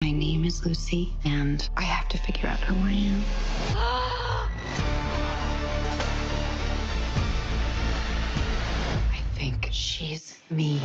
My name is Lucy, and I have to figure out who I am. I think she's me.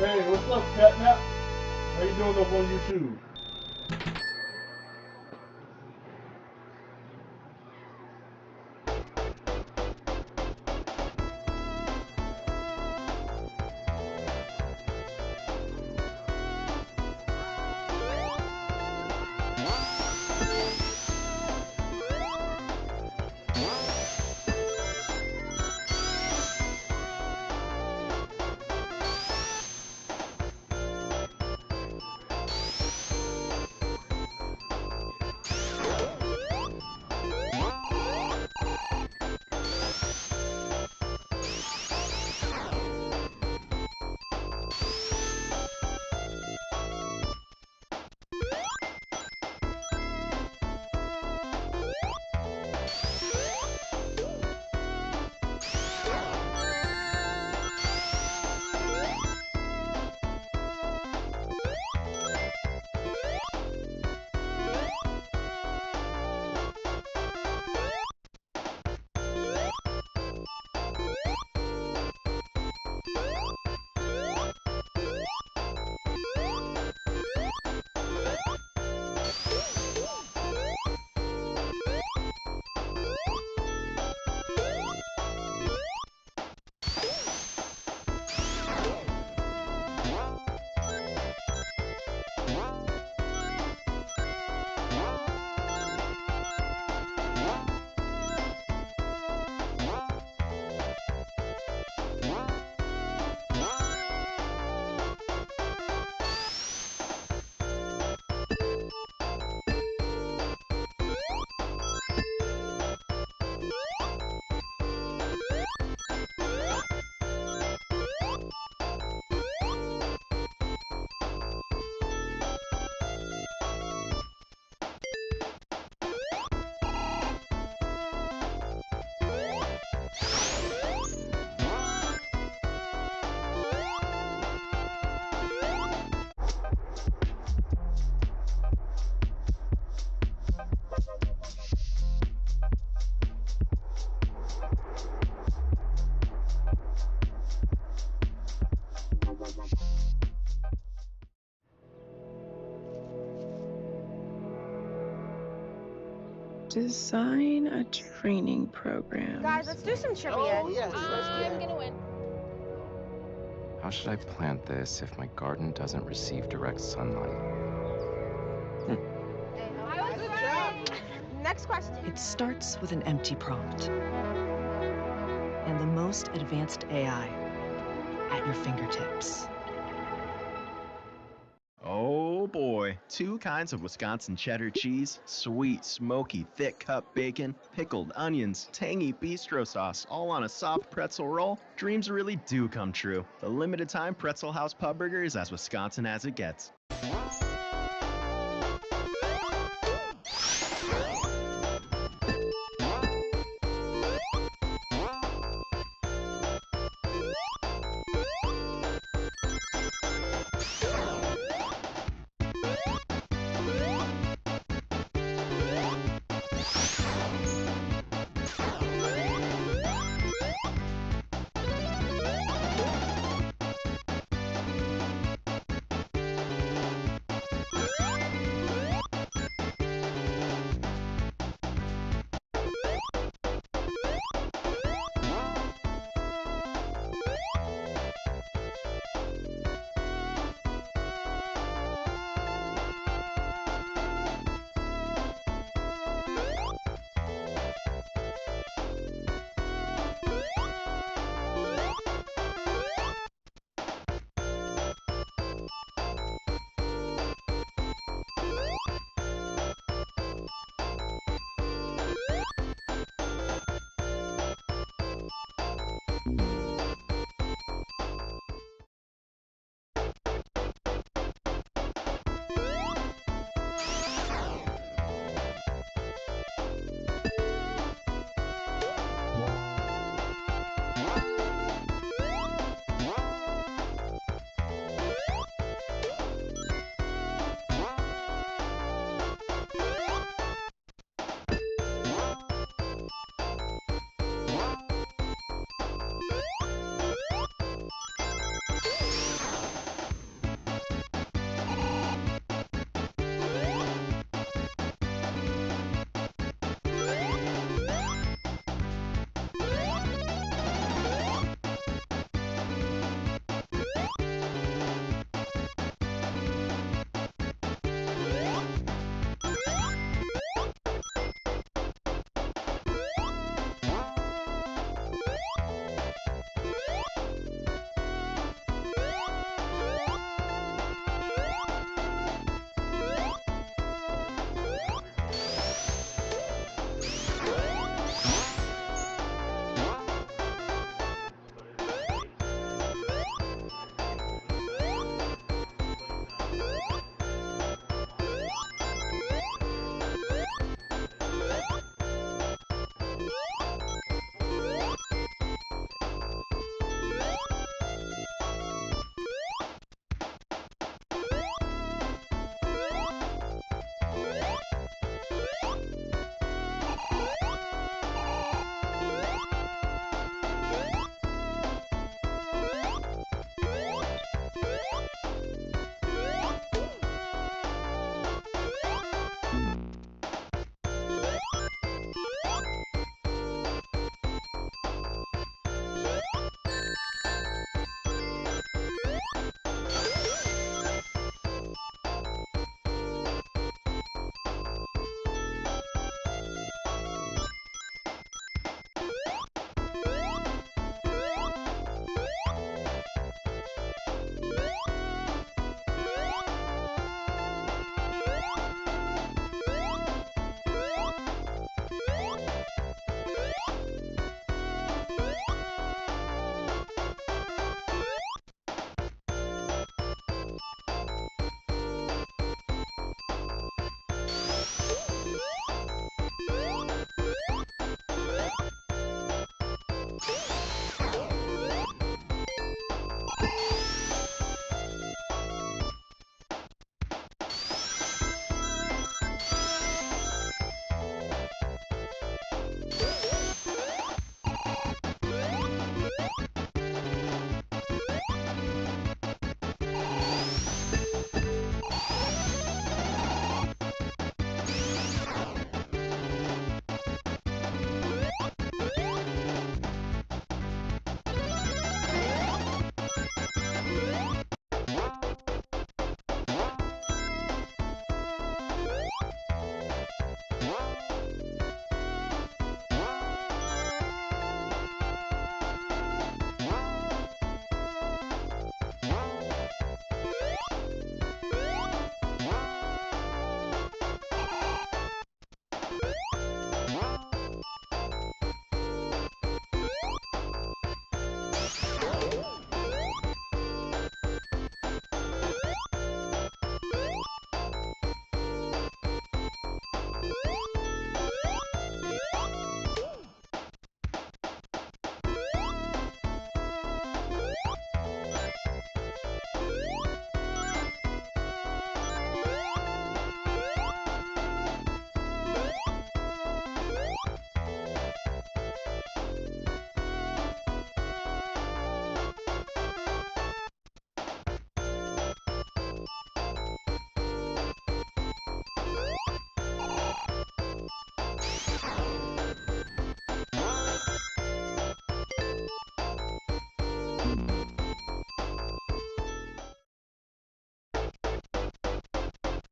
Hey, what's up, Catnap? How you doing up on YouTube? Design a training program. Guys, let's do some trivia. Oh, yes, let's do I'm it. gonna win. How should I plant this if my garden doesn't receive direct sunlight? I was Good right. job. Next question. It starts with an empty prompt and the most advanced AI at your fingertips. Oh boy, 2 kinds of Wisconsin cheddar cheese, sweet, smoky, thick cup bacon, pickled onions, tangy bistro sauce, all on a soft pretzel roll. Dreams really do come true. The limited time Pretzel House Pub Burger is as Wisconsin as it gets.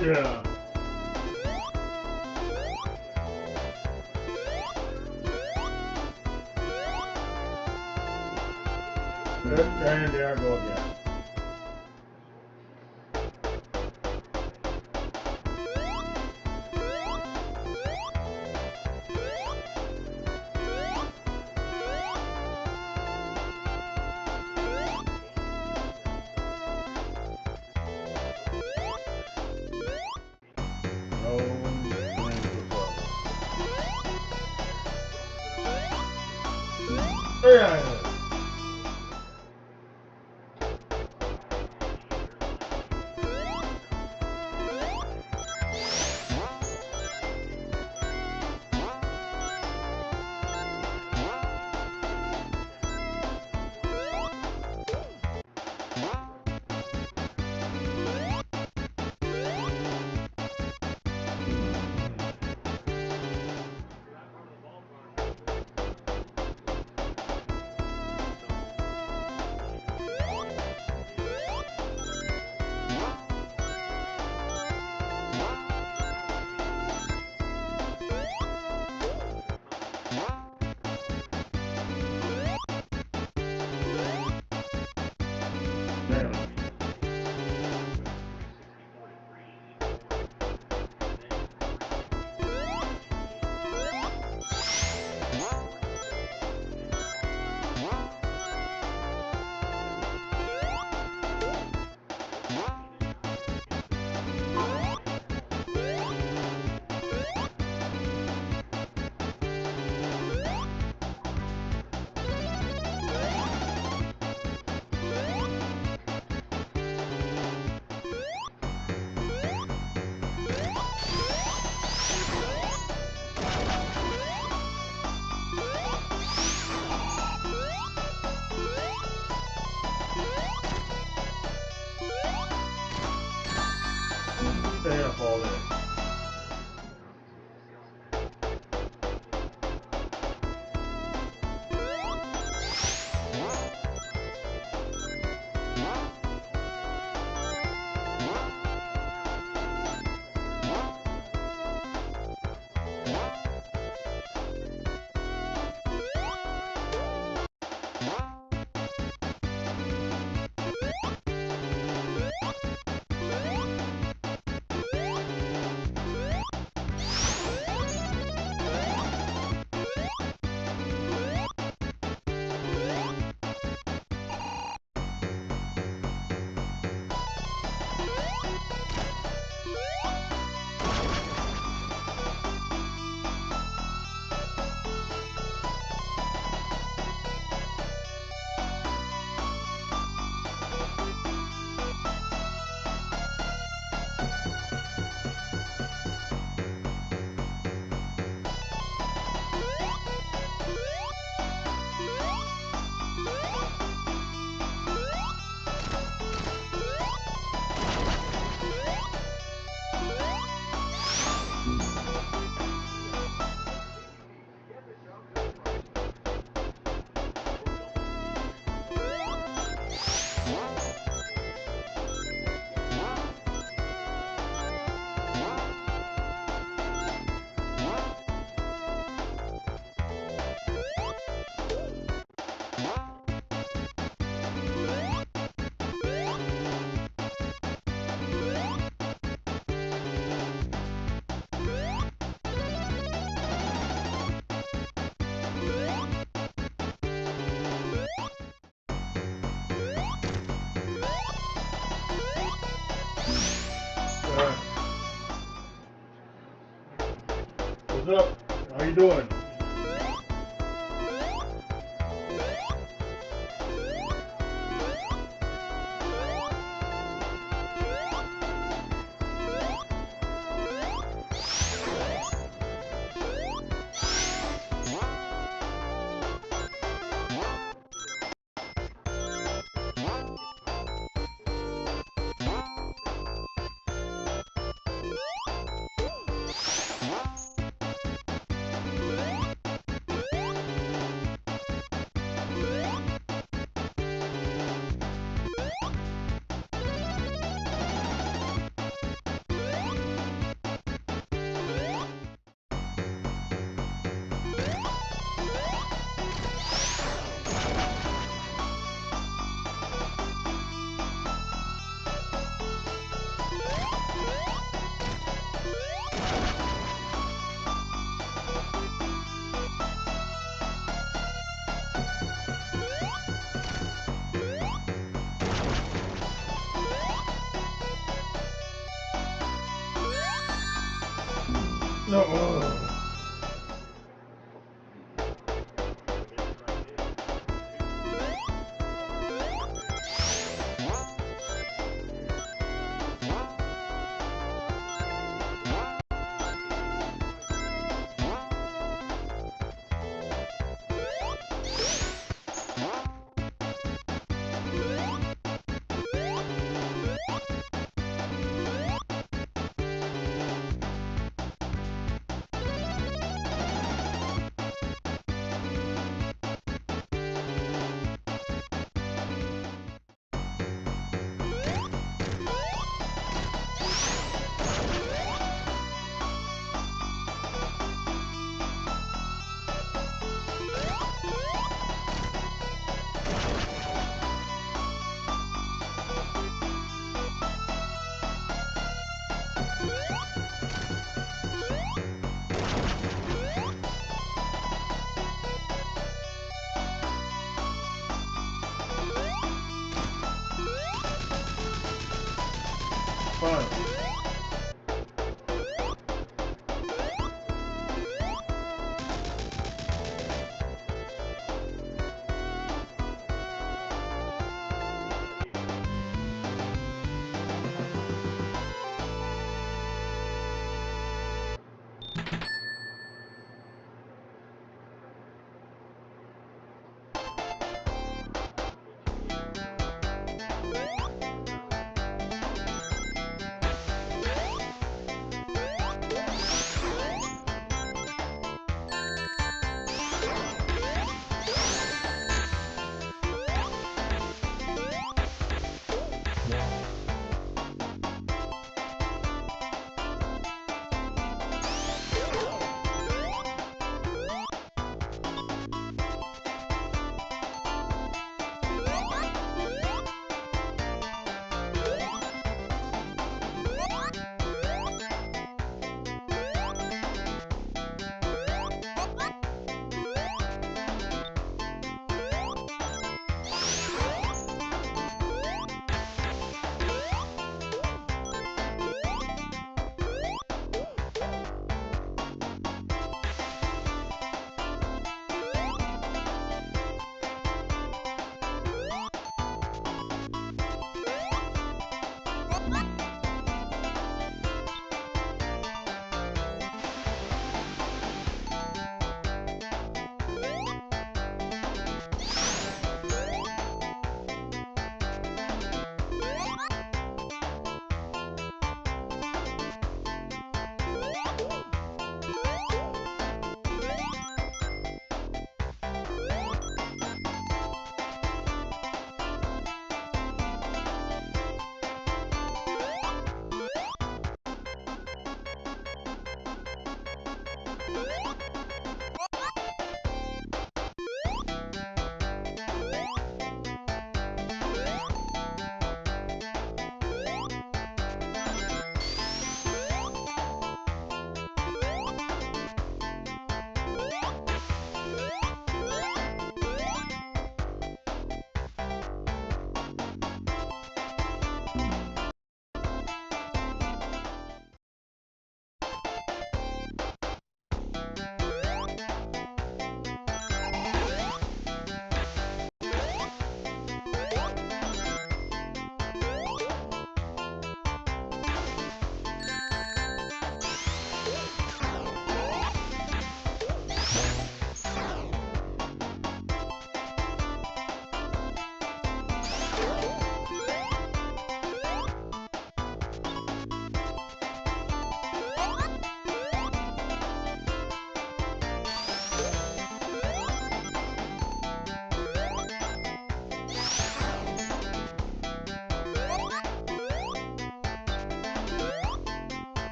Yeah. And there I go again. Yeah. Stay up all day. What's up? How you doing? No. Fine.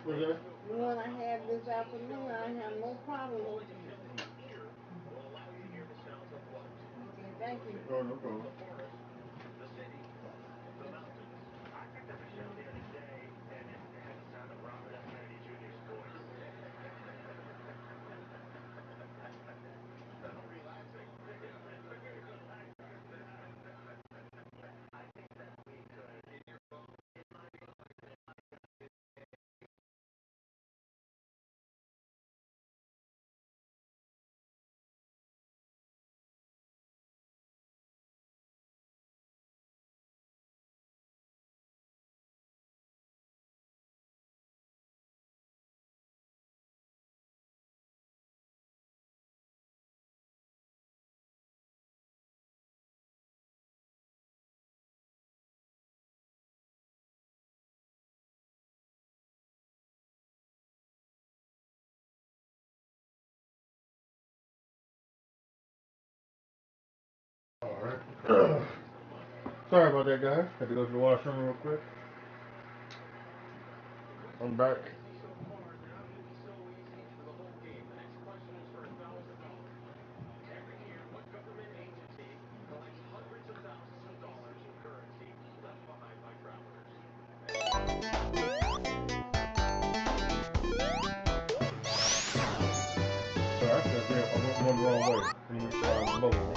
What's that? The one I had this afternoon, I have no problem opening it. Okay, thank you. Oh, no problem. Alright. Sorry about that, guys. Had to go to the washroom real quick. I'm back. Sorry, I said that I went one the wrong way. Bubble.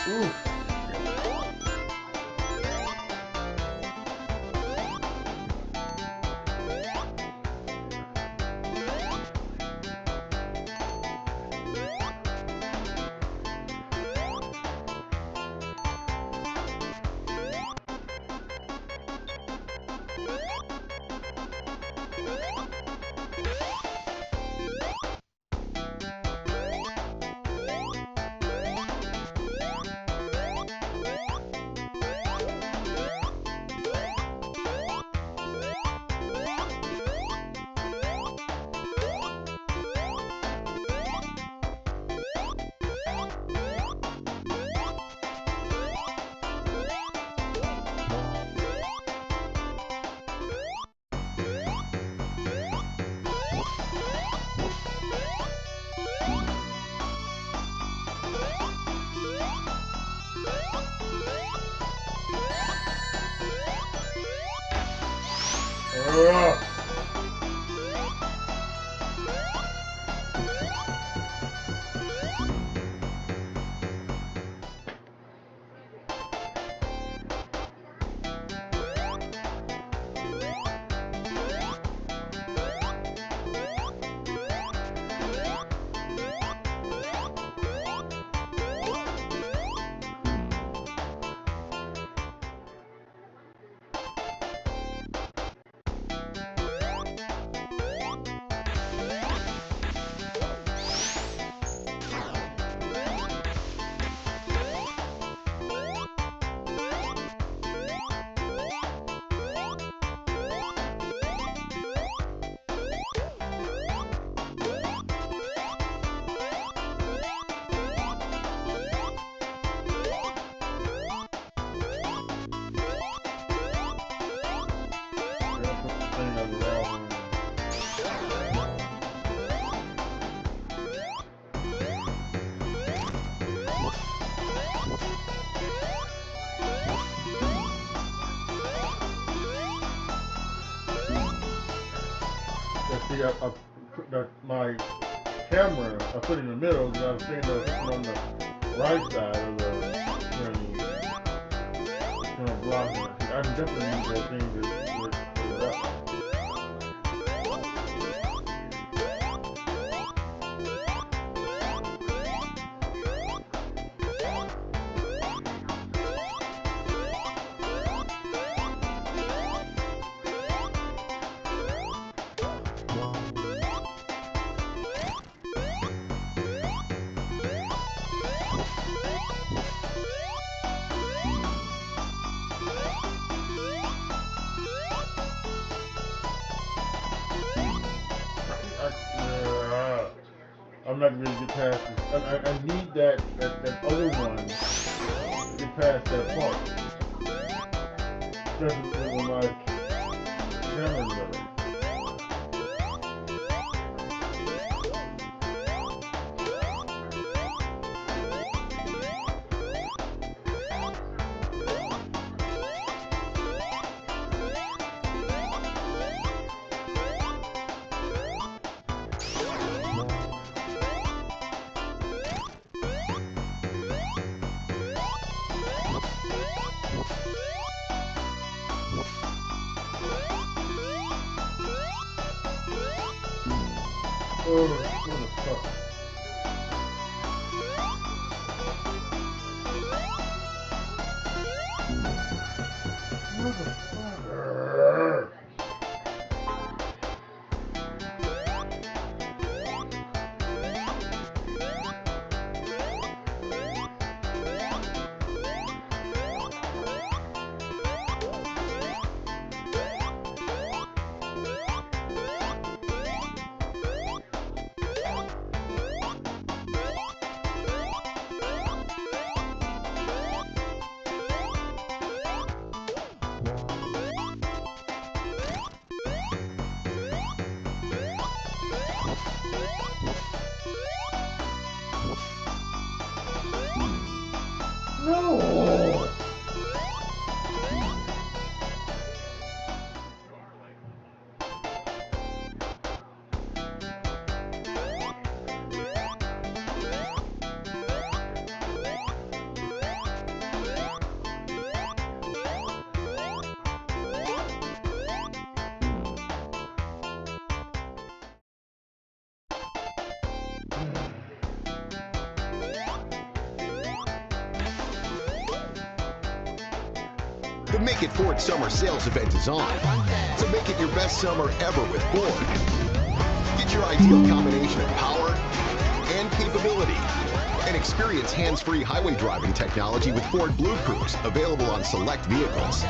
Ooh. see, I put my camera I put in the middle because I was saying that I was on the right side of the block. I definitely need that thing to put it up. I'm not ready to get past this. I need that other one to get past that part. Especially when my camera's ready. Oh, what the fuck? Motherfucker. No! The Make It Ford Summer Sales Event is on. So make it your best summer ever with Ford. Get your ideal combination of power and capability. And experience hands-free highway driving technology with Ford Blue Cruise, available on select vehicles.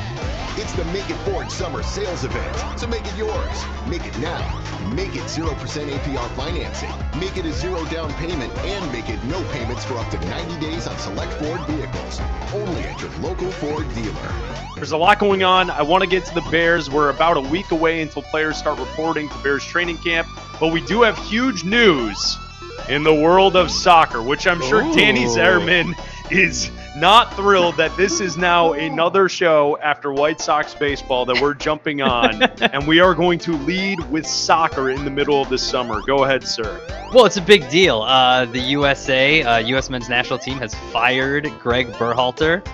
It's the Make It Ford Summer Sales Event, so make it yours. Make it now. Make it 0% APR financing. Make it a 0 down payment, and make it no payments for up to 90 days on select Ford vehicles. Only at your local Ford dealer. There's a lot going on. I want to get to the Bears. We're about a week away until players start reporting to Bears training camp, but we do have huge news in the world of soccer, which I'm sure Danny Zerman is not thrilled that this is now another show after White Sox baseball that we're jumping on, and we are going to lead with soccer in the middle of the summer. Go ahead, sir. Well, it's a big deal. The U.S. men's national team has fired Greg Berhalter.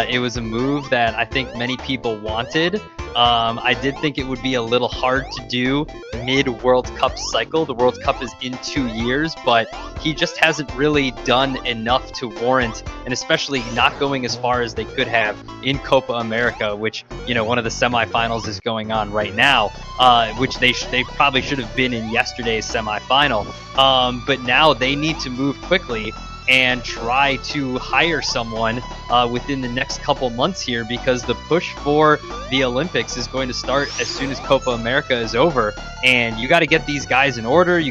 It was a move that I think many people wanted. I did think it would be a little hard to do mid-World Cup cycle. The World Cup is in 2 years, but he just hasn't really done enough to warrant, and especially not going as far as they could have in Copa America, which, you know, one of the semifinals is going on right now, which they probably should have been in yesterday's semifinal. But now they need to move quickly and try to hire someone within the next couple months here, because the push for the Olympics is going to start as soon as Copa America is over, and you got to get these guys in order.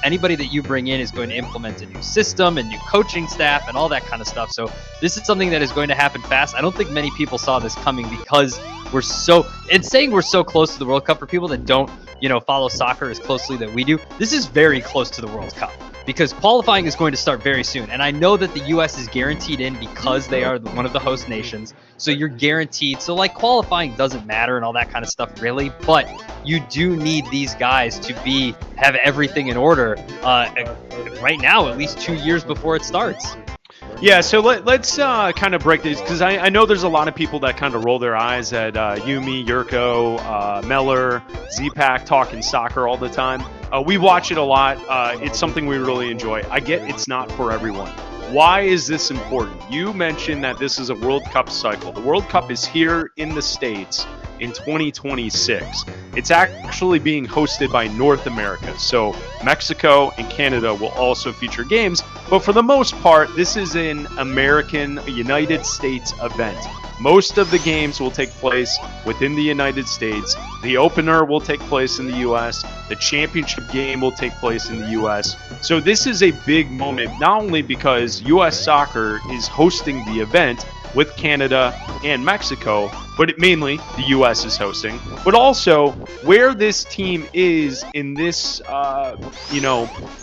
Anybody that you bring in is going to implement a new system and new coaching staff and all that kind of stuff. So this is something that is going to happen fast. I don't think many people saw this coming, because we're so close to the World Cup. For people that don't, follow soccer as closely that we do, this is very close to the World Cup, because qualifying is going to start very soon. And I know that the U.S. is guaranteed in because they are one of the host nations. So you're guaranteed. So like qualifying doesn't matter and all that kind of stuff really, but you do need these guys to have everything in order right now, at least 2 years before it starts. Yeah, so let's kind of break this, because I know there's a lot of people that kind of roll their eyes at Yumi, Yurko, Meller, Z-Pack talking soccer all the time. We watch it a lot. It's something we really enjoy. I get it's not for everyone. Why is this important? You mentioned that this is a World Cup cycle. The World Cup is here in the States in 2026. It's actually being hosted by North America. So Mexico and Canada will also feature games. But for the most part, this is an American, United States event. Most of the games will take place within the United States. The opener will take place in the U.S. The championship game will take place in the U.S. So this is a big moment, not only because U.S. Soccer is hosting the event with Canada and Mexico, but mainly the U.S. is hosting, but also where this team is in this,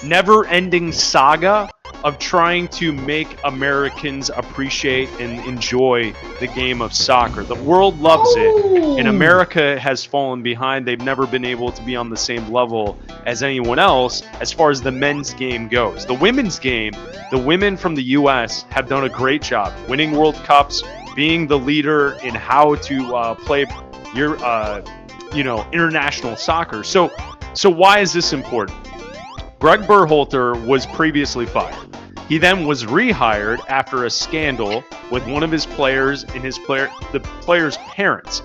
never-ending saga of trying to make Americans appreciate and enjoy the game of soccer. The world loves it, and America has fallen behind. They've never been able to be on the same level as anyone else as far as the men's game goes. The women's game, the women from the U.S. have done a great job winning World Cups, being the leader in how to play your, international soccer. So why is this important? Greg Berhalter was previously fired. He then was rehired after a scandal with one of his players and the player's parents.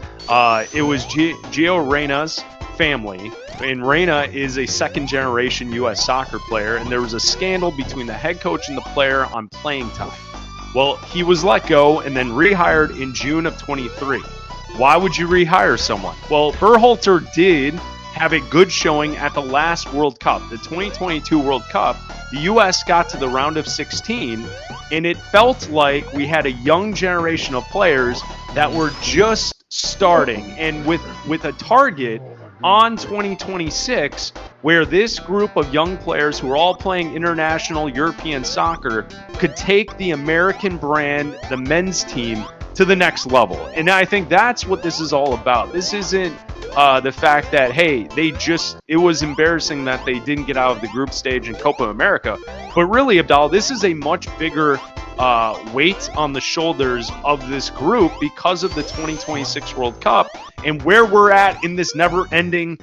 It was Gio Reyna's family, and Reyna is a second-generation U.S. soccer player, and there was a scandal between the head coach and the player on playing time. Well, he was let go and then rehired in June of 23. Why would you rehire someone? Well, Berhalter did have a good showing at the last World Cup, the 2022 World Cup. The U.S. got to the round of 16, and it felt like we had a young generation of players that were just starting, and with a target on 2026, where this group of young players who are all playing international European soccer could take the American brand, the men's team, to the next level. And I think that's what this is all about. This isn't the fact that, hey, it was embarrassing that they didn't get out of the group stage in Copa America. But really, Abdallah, this is a much bigger weight on the shoulders of this group because of the 2026 World Cup and where we're at in this never-ending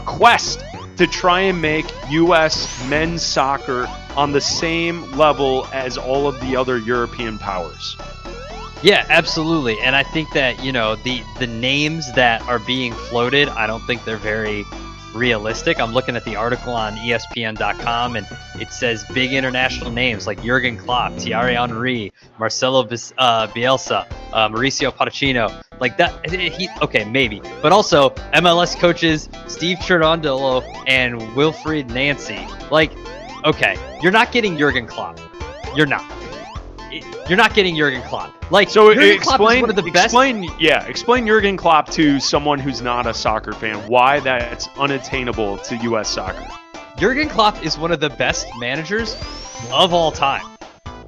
quest to try and make U.S. men's soccer on the same level as all of the other European powers. Yeah, absolutely. And I think that, the names that are being floated, I don't think they're very realistic. I'm looking at the article on ESPN.com, and it says big international names like Jurgen Klopp, Thierry Henry, Marcelo Bielsa, Mauricio Pochettino. Like that, okay, maybe. But also MLS coaches Steve Cherundolo and Wilfried Nancy. Like, okay, you're not getting Jurgen Klopp. You're not getting Jurgen Klopp. Like, so Jurgen Klopp is one of the best. Explain Jurgen Klopp to someone who's not a soccer fan. Why that's unattainable to U.S. soccer. Jurgen Klopp is one of the best managers of all time.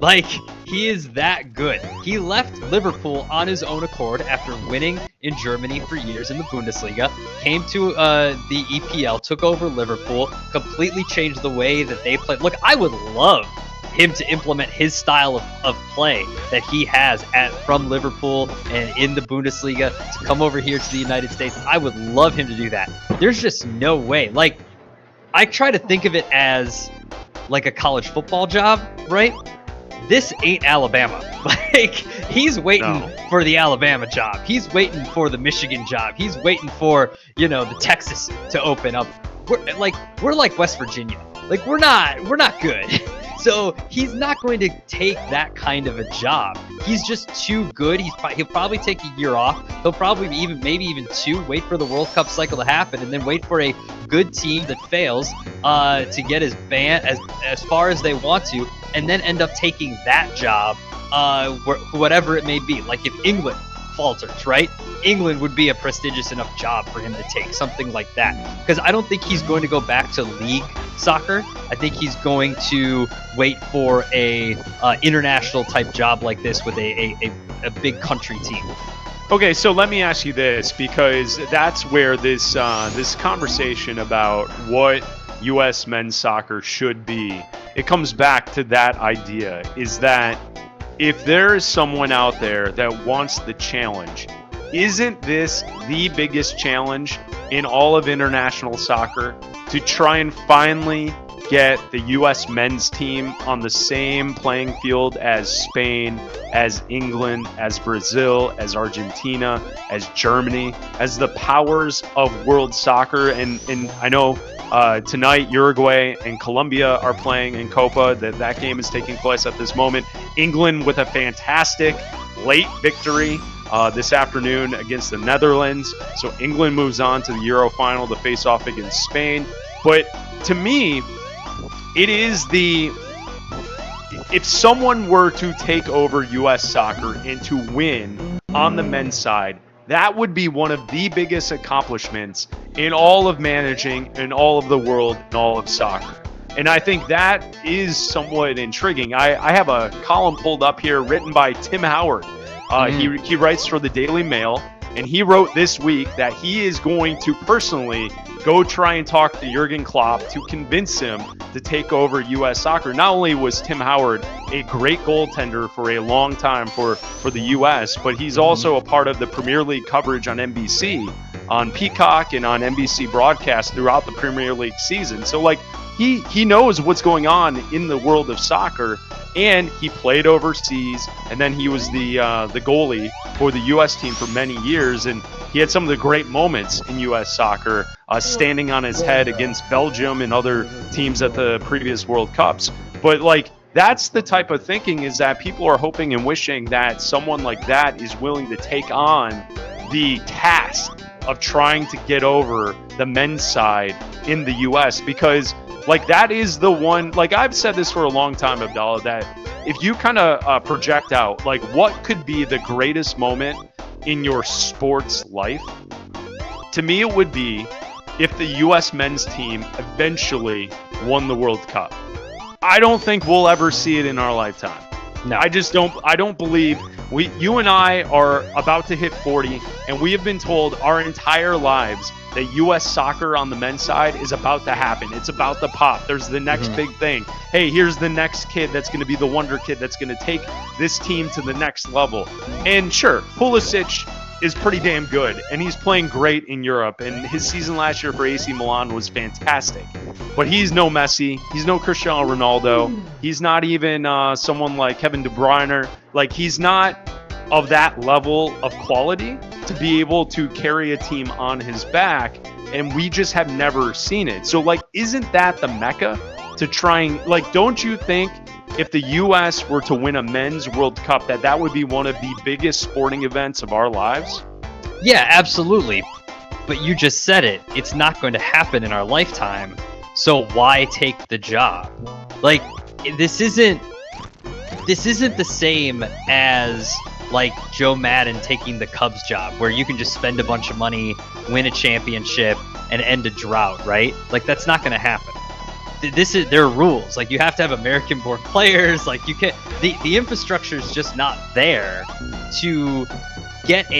Like, he is that good. He left Liverpool on his own accord after winning in Germany for years in the Bundesliga, came to the EPL, took over Liverpool, completely changed the way that they play. Look, I would love him to implement his style of play that he has from Liverpool and in the Bundesliga to come over here to the United States. I would love him to do that. There's just no way. Like, I try to think of it as like a college football job, right? This ain't Alabama. Like, he's waiting for the Alabama job. He's waiting for the Michigan job. He's waiting for, the Texas to open up. We're like West Virginia. Like, we're not good. So he's not going to take that kind of a job. He's just too good. He'll probably take a year off. He'll probably maybe even two, wait for the World Cup cycle to happen, and then wait for a good team that fails to get as far as they want to, and then end up taking that job, whatever it may be. Like if England falters, right? England would be a prestigious enough job for him to take, something like that. Because I don't think he's going to go back to league soccer. I think he's going to wait for a international type job like this with a big country team. Okay, so let me ask you this, because that's where this conversation about what U.S. men's soccer should be, it comes back to that idea, is that if there is someone out there that wants the challenge, isn't this the biggest challenge in all of international soccer, to try and finally get the U.S. men's team on the same playing field as Spain, as England, as Brazil, as Argentina, as Germany, as the powers of world soccer? And I know tonight Uruguay and Colombia are playing in Copa. That game is taking place at this moment. England with a fantastic late victory this afternoon against the Netherlands. So England moves on to the Euro final to face off against Spain. But to me, it is if someone were to take over U.S. soccer and to win on the men's side, that would be one of the biggest accomplishments in all of managing, in all of the world, in all of soccer. And I think that is somewhat intriguing. I have a column pulled up here written by Tim Howard. He writes for the Daily Mail, and he wrote this week that he is going to personally go try and talk to Jurgen Klopp to convince him to take over U.S. soccer. Not only was Tim Howard a great goaltender for a long time for the U.S., but he's also a part of the Premier League coverage on NBC, on Peacock, and on NBC broadcast throughout the Premier League season. So, like, he knows what's going on in the world of soccer, and he played overseas, and then he was the goalie for the U.S. team for many years, and he had some of the great moments in U.S. soccer, standing on his head against Belgium and other teams at the previous World Cups. But, like, that's the type of thinking, is that people are hoping and wishing that someone like that is willing to take on the task of trying to get over the men's side in the U.S. because, like, that is the one, like, I've said this for a long time, Abdallah, that if you kind of project out, like, what could be the greatest moment in your sports life, to me it would be if the U.S. men's team eventually won the World Cup. I don't think we'll ever see it in our lifetime. No, I don't believe you and I are about to hit 40, and we have been told our entire lives that U.S. soccer on the men's side is about to happen. It's about to pop. There's the next big thing. Hey, here's the next kid that's going to be the wonder kid that's going to take this team to the next level. And sure, Pulisic is pretty damn good, and he's playing great in Europe, and his season last year for AC Milan was fantastic. But he's no Messi. He's no Cristiano Ronaldo. He's not even someone like Kevin De Bruyne. Like, he's not of that level of quality to be able to carry a team on his back, and we just have never seen it. So, like, isn't that the mecca to trying, like, don't you think if the U.S. were to win a men's World Cup, that would be one of the biggest sporting events of our lives? Yeah, absolutely. But you just said it. It's not going to happen in our lifetime. So why take the job? Like, this isn't the same as, like, Joe Madden taking the Cubs job, where you can just spend a bunch of money, win a championship, and end a drought, right? Like, that's not going to happen. There are rules. Like, you have to have American-born players. Like, you can't. The infrastructure is just not there to get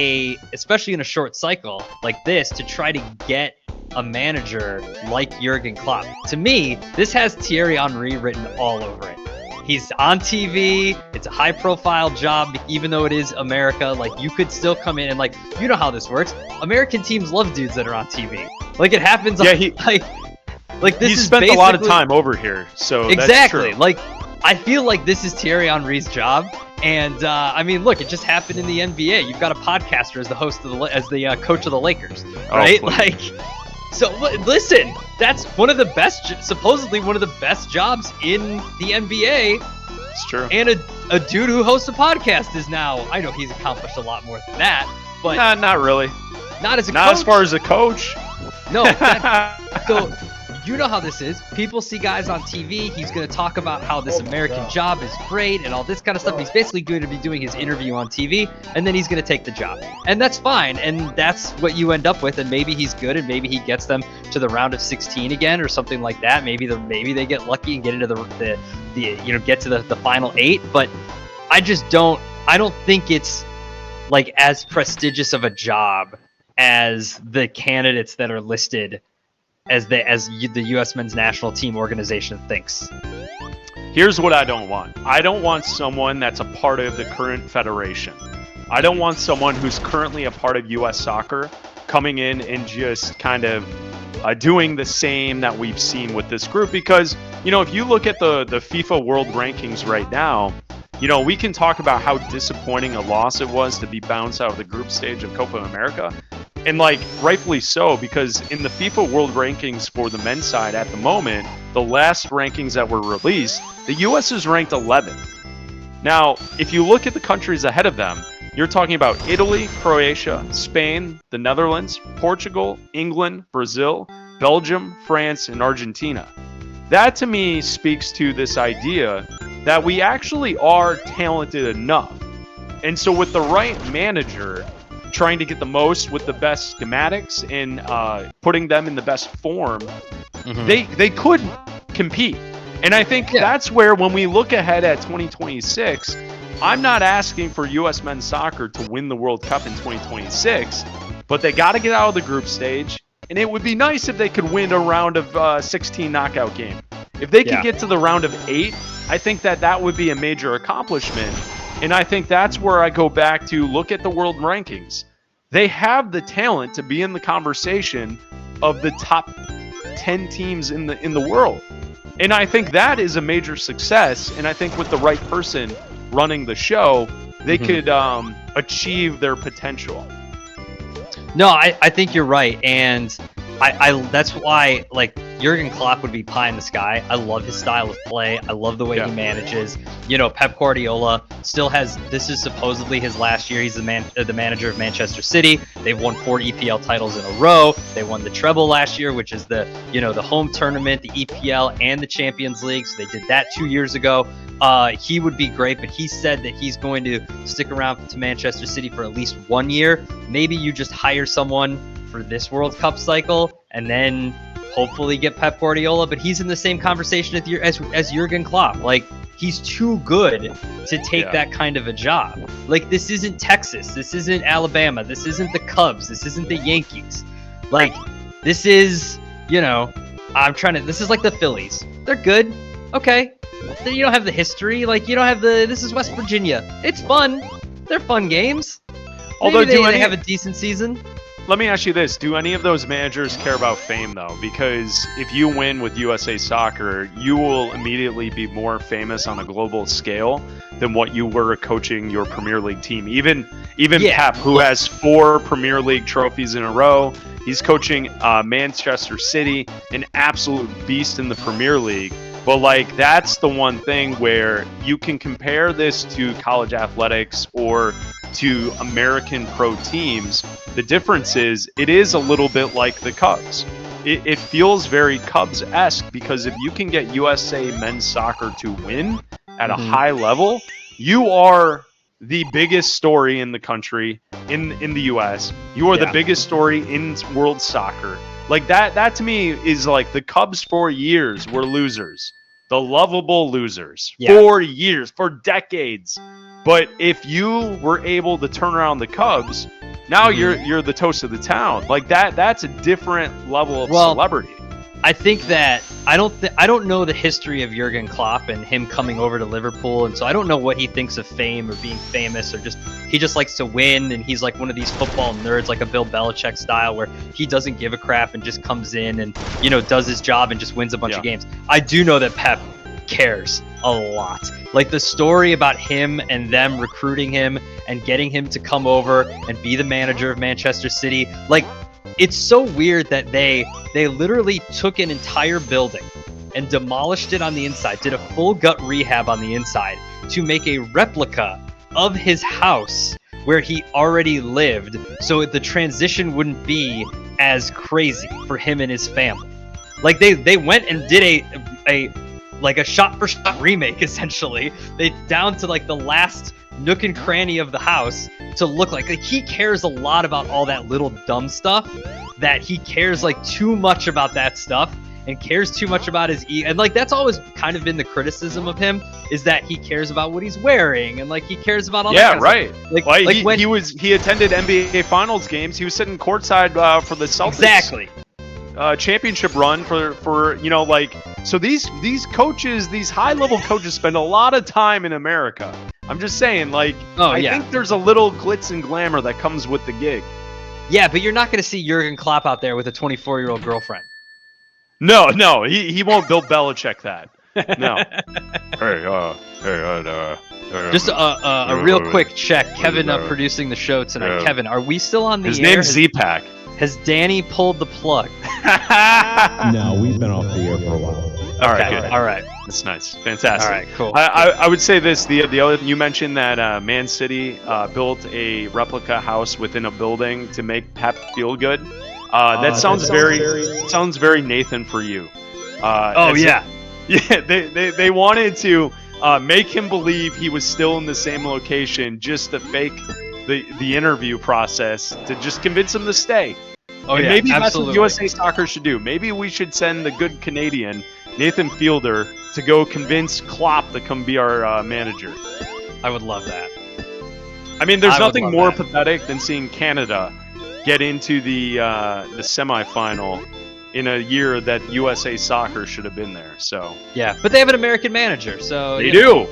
especially in a short cycle like this, to try to get a manager like Jurgen Klopp. To me, this has Thierry Henry written all over it. He's on TV. It's a high-profile job, even though it is America. Like, you could still come in and, like, you know how this works. American teams love dudes that are on TV. Like, it happens. Yeah, like this. He spent a lot of time over here, so exactly. That's true. Like, I feel like this is Thierry Henry's job, and I mean, look, it just happened in the NBA. You've got a podcaster as the host of the coach of the Lakers, right? Like, so listen, that's one of the best, supposedly one of the best jobs in the NBA. It's true. And a dude who hosts a podcast is now. I know he's accomplished a lot more than that, but not really. Not as a not coach. As far as a coach. No. So you know how this is. People see guys on TV. He's going to talk about how this American job is great and all this kind of stuff. He's basically going to be doing his interview on TV, and then he's going to take the job. And that's fine. And that's what you end up with. And maybe he's good, and maybe he gets them to the round of 16 again or something like that. Maybe they get lucky and get into the get to the final 8. But I don't think it's like as prestigious of a job as the candidates that are listed as the U.S. men's national team organization thinks. Here's what I don't want. I don't want someone that's a part of the current federation. I don't want someone who's currently a part of U.S. soccer coming in and just kind of doing the same that we've seen with this group. Because, if you look at the FIFA World Rankings right now, we can talk about how disappointing a loss it was to be bounced out of the group stage of Copa America. And rightfully so, because in the FIFA World Rankings for the men's side at the moment, the last rankings that were released, the U.S. is ranked 11th. Now, if you look at the countries ahead of them, you're talking about Italy, Croatia, Spain, the Netherlands, Portugal, England, Brazil, Belgium, France, and Argentina. That to me speaks to this idea that we actually are talented enough. And so with the right manager, trying to get the most with the best schematics and putting them in the best form, they could compete. And I think that's where, when we look ahead at 2026, I'm not asking for U.S. men's soccer to win the World Cup in 2026, but they got to get out of the group stage, and it would be nice if they could win a round of 16 knockout game. If they could get to the round of 8, I think that would be a major accomplishment. And I think that's where I go back to look at the world rankings. They have the talent to be in the conversation of the top 10 teams in the world. And I think that is a major success. And I think with the right person running the show, they could achieve their potential. No, I think you're right. And I that's why, Jurgen Klopp would be pie in the sky. I love his style of play. I love the way he manages. Pep Guardiola still has, this is supposedly his last year. He's the manager of Manchester City. They've won 4 EPL titles in a row. They won the treble last year, which is the home tournament, the EPL, and the Champions League. So they did that 2 years ago. He would be great, but he said that he's going to stick around to Manchester City for at least 1 year. Maybe you just hire someone for this World Cup cycle and then hopefully get Pep Guardiola, but he's in the same conversation as Jurgen Klopp. He's too good to take that kind of a job. This isn't Texas. This isn't Alabama. This isn't the Cubs. This isn't the Yankees. This is, this is like the Phillies. They're good. Okay. You don't have the history. You don't have this is West Virginia. It's fun. They're fun games. Although they have a decent season. Let me ask you this. Do any of those managers care about fame, though? Because if you win with USA Soccer, you will immediately be more famous on a global scale than what you were coaching your Premier League team. Even Pep, who has 4 Premier League trophies in a row, he's coaching Manchester City, an absolute beast in the Premier League. But that's the one thing where you can compare this to college athletics or to American pro teams. The difference is it is a little bit like the Cubs. It feels very Cubs-esque, because if you can get USA men's soccer to win at a high level, you are the biggest story in the country, in the US. You are the biggest story in world soccer. That to me is the Cubs for years were losers. The lovable losers. 4 years, for decades. But if you were able to turn around the Cubs, now you're the toast of the town. That's a different level of celebrity. I think that I don't know the history of Jurgen Klopp and him coming over to Liverpool, and so I don't know what he thinks of fame or being famous, or he just likes to win, and he's like one of these football nerds, like a Bill Belichick style, where he doesn't give a crap and just comes in and does his job and just wins a bunch of games. I do know that Pep cares a lot. The story about him and them recruiting him and getting him to come over and be the manager of Manchester City. It's so weird that they literally took an entire building and demolished it on the inside, did a full gut rehab on the inside to make a replica of his house where he already lived, so the transition wouldn't be as crazy for him and his family. Like they went and did a shot for shot remake essentially. They down to like the last nook and cranny of the house to look like he cares a lot about all that little dumb stuff, that he cares like too much about that stuff and cares too much about his and like that's always kind of been the criticism of him, is that he cares about what he's wearing and like he cares about all that kind of stuff. He attended NBA Finals games. He was sitting courtside for the Celtics exactly championship run for you know, like, so these coaches, these high level coaches spend a lot of time in America. I'm just saying, like, I think there's a little glitz and glamour that comes with the gig. Yeah, but you're not going to see Jurgen Klopp out there with a 24-year-old girlfriend. No, he won't Bill Belichick that. No. Just a real quick check. Kevin producing the show tonight. Kevin, are we still on the air? His name's Z-Pack. Has Danny pulled the plug? No, we've been off the air for a while. All right. That's nice. Fantastic. All right, cool. I would say this. The other, you mentioned that Man City built a replica house within a building to make Pep feel good. That sounds very Nathan for you. Yeah, they wanted to make him believe he was still in the same location just to fake the interview process to just convince him to stay. Maybe that's what USA Soccer should do. Maybe we should send the good Canadian Nathan Fielder to go convince Klopp to come be our manager. I would love that. I mean, there's nothing more pathetic than seeing Canada get into the semifinal in a year that USA Soccer should have been there. So yeah, but they have an American manager, so they do,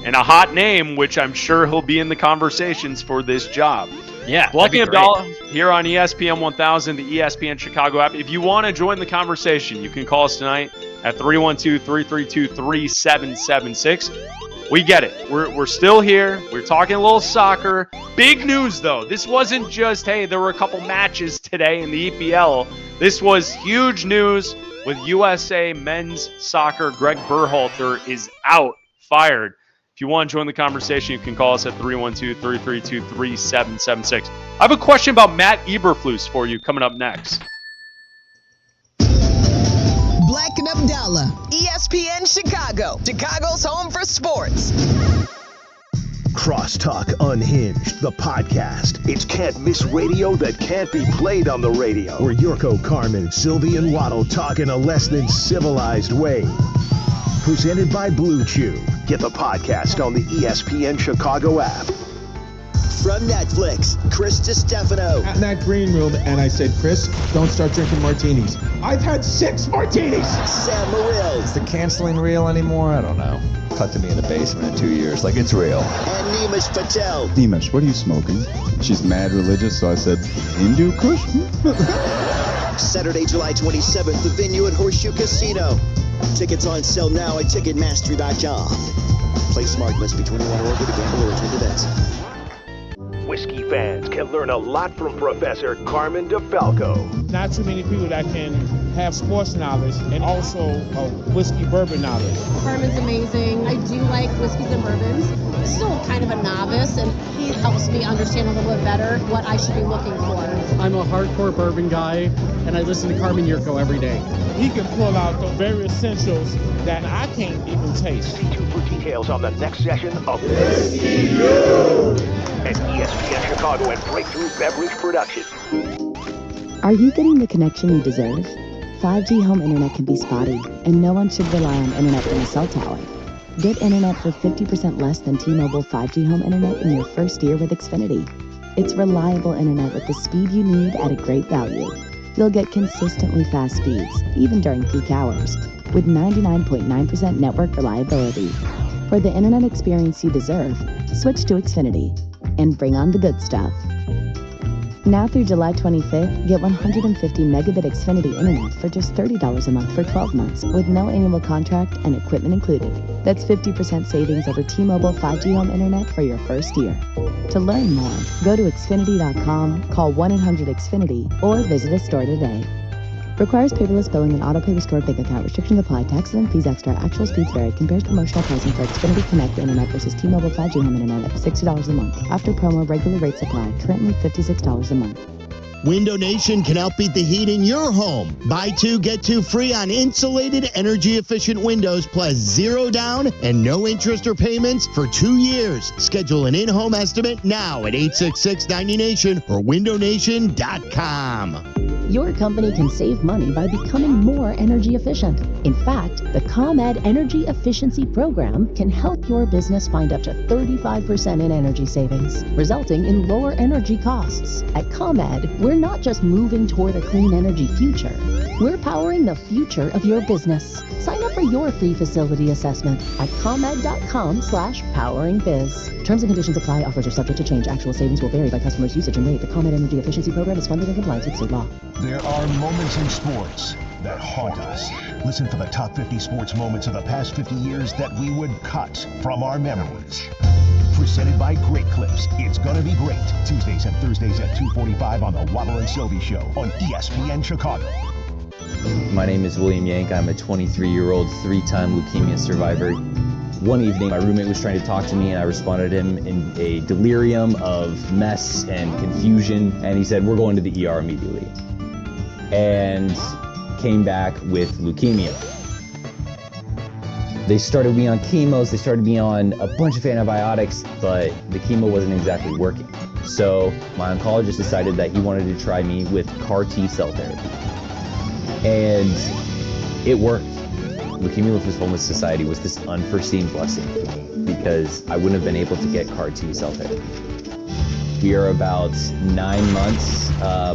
and a hot name, which I'm sure he'll be in the conversations for this job. Yeah, Blocking of Dollar here on ESPN 1000, the ESPN Chicago app. If you want to join the conversation, you can call us tonight at 312-332-3776. We get it. We're still here. We're talking a little soccer. Big news, though. This wasn't just, hey, there were a couple matches today in the EPL. This was huge news with USA men's soccer. Greg Berhalter is out, fired. If you want to join the conversation, you can call us at 312-332-3776. I have a question about Matt Eberflus for you coming up next. Black and Abdallah, ESPN Chicago, Chicago's home for sports. Crosstalk Unhinged, the podcast. It's can't-miss radio that can't be played on the radio. Where Yurko, Carmen, Sylvie, and Waddle talk in a less than civilized way. Presented by Blue Chew. Get the podcast on the ESPN Chicago app. From Netflix, Chris DiStefano. At that green room, and I said, Chris, don't start drinking martinis. I've had 6 martinis. Sam Morril. Is the canceling real anymore? I don't know. Cut to me in the basement in 2 years, like it's real. And Neemish Patel. Neemish, what are you smoking? She's mad religious, so I said, Hindu Kush? Saturday, July 27th, the venue at Horseshoe Casino. Tickets on sale now at Ticketmaster.com. Play smart, must be 21 or older to gamble or attend events. Whiskey fans can learn a lot from Professor Carmen DeFalco. Not too many people that can have sports knowledge and also whiskey bourbon knowledge. Carmen's amazing. I do like whiskeys and bourbons. Still kind of a novice, and he helps me understand a little bit better what I should be looking for. I'm a hardcore bourbon guy, and I listen to Carmen Yurko every day. He can pull out the very essentials that I can't even taste. Stay tuned for details on the next session of Whiskey News and ESPN Chicago and Breakthrough Beverage Production. Are you getting the connection you deserve? 5G home internet can be spotty, and no one should rely on internet from a cell tower. Get internet for 50% less than T-Mobile 5G home internet in your first year with Xfinity. It's reliable internet with the speed you need at a great value. You'll get consistently fast speeds, even during peak hours, with 99.9% network reliability. For the internet experience you deserve, switch to Xfinity and bring on the good stuff. Now through July 25th, get 150 megabit Xfinity internet for just $30 a month for 12 months with no annual contract and equipment included. That's 50% savings over T-Mobile 5G home internet for your first year. To learn more, go to Xfinity.com, call 1-800-XFINITY, or visit a store today. Requires paperless billing and auto-pay restored bank account. Restrictions apply. Taxes and fees extra. Actual speeds vary. Compares promotional pricing for Xfinity Connect internet versus T-Mobile 5G home internet at $60 a month. After promo, regular rates apply. Currently $56 a month. Window Nation can outbeat the heat in your home. Buy 2, get 2 free on insulated, energy-efficient windows plus 0 down and no interest or payments for 2 years. Schedule an in-home estimate now at 866-90Nation or windownation.com. Your company can save money by becoming more energy efficient. In fact, the ComEd Energy Efficiency Program can help your business find up to 35% in energy savings, resulting in lower energy costs. At ComEd, we're not just moving toward a clean energy future, we're powering the future of your business. Sign up for your free facility assessment at comed.com/poweringbiz. Terms and conditions apply. Offers are subject to change. Actual savings will vary by customer's usage and rate. The ComEd Energy Efficiency Program is funded in compliance with state law. There are moments in sports that haunt us. Listen for the top 50 sports moments of the past 50 years that we would cut from our memories. Presented by Great Clips. It's gonna be great. Tuesdays and Thursdays at 2:45 on the Waddle and Sylvie Show on ESPN Chicago. My name is William Yank. I'm a 23-year-old, 3-time leukemia survivor. One evening, my roommate was trying to talk to me, and I responded to him in a delirium of mess and confusion, and he said, "We're going to the ER immediately." And came back with leukemia. They started me on chemos, they started me on a bunch of antibiotics, but the chemo wasn't exactly working. So my oncologist decided that he wanted to try me with CAR T-cell therapy. And it worked. Leukemia Lymphoma Society was this unforeseen blessing for me because I wouldn't have been able to get CAR T-cell therapy. We are about 9 months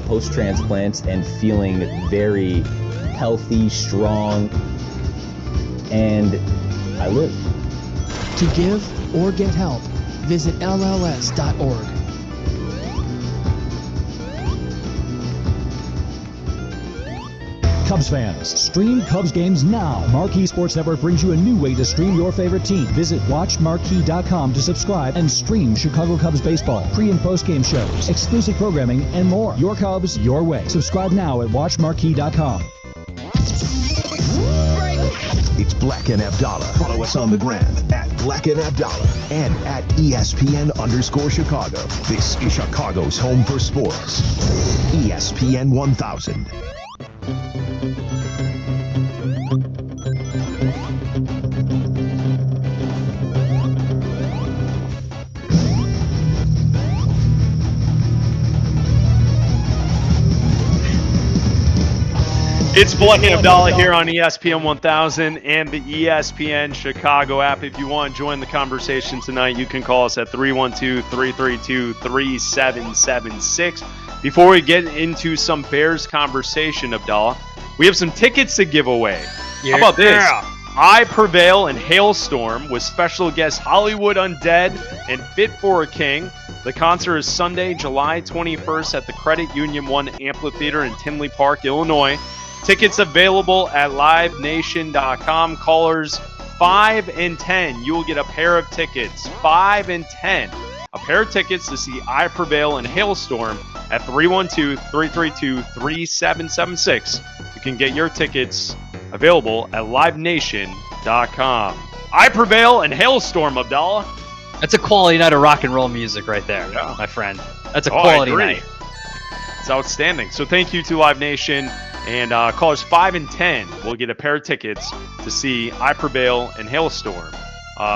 post-transplant and feeling very healthy, strong, and I live. To give or get help, visit LLS.org. Cubs fans, stream Cubs games now. Marquee Sports Network brings you a new way to stream your favorite team. Visit WatchMarquee.com to subscribe and stream Chicago Cubs baseball, pre- and post-game shows, exclusive programming, and more. Your Cubs, your way. Subscribe now at WatchMarquee.com. It's Black and Abdallah. Follow us on the gram at Black and Abdallah and at ESPN_Chicago. This is Chicago's home for sports. ESPN 1000. It's Black and Abdallah here on ESPN 1000 and the ESPN Chicago app. If you want to join the conversation tonight, you can call us at 312-332-3776. Before we get into some Bears conversation, Abdallah, we have some tickets to give away. How about this? I Prevail and Hailstorm with special guests Hollywood Undead and Fit for a King. The concert is Sunday, July 21st at the Credit Union 1 Amphitheater in Tinley Park, Illinois. Tickets available at livenation.com. Callers 5 and 10, you will get a pair of tickets. 5 and 10, a pair of tickets to see I Prevail and Hailstorm at 312-332-3776. You can get your tickets available at livenation.com. I Prevail and Hailstorm, Abdallah. That's a quality night of rock and roll music right there, my friend. That's a quality night. It's outstanding. So thank you to Live Nation. And callers 5 and 10 will get a pair of tickets to see I Prevail and Hailstorm.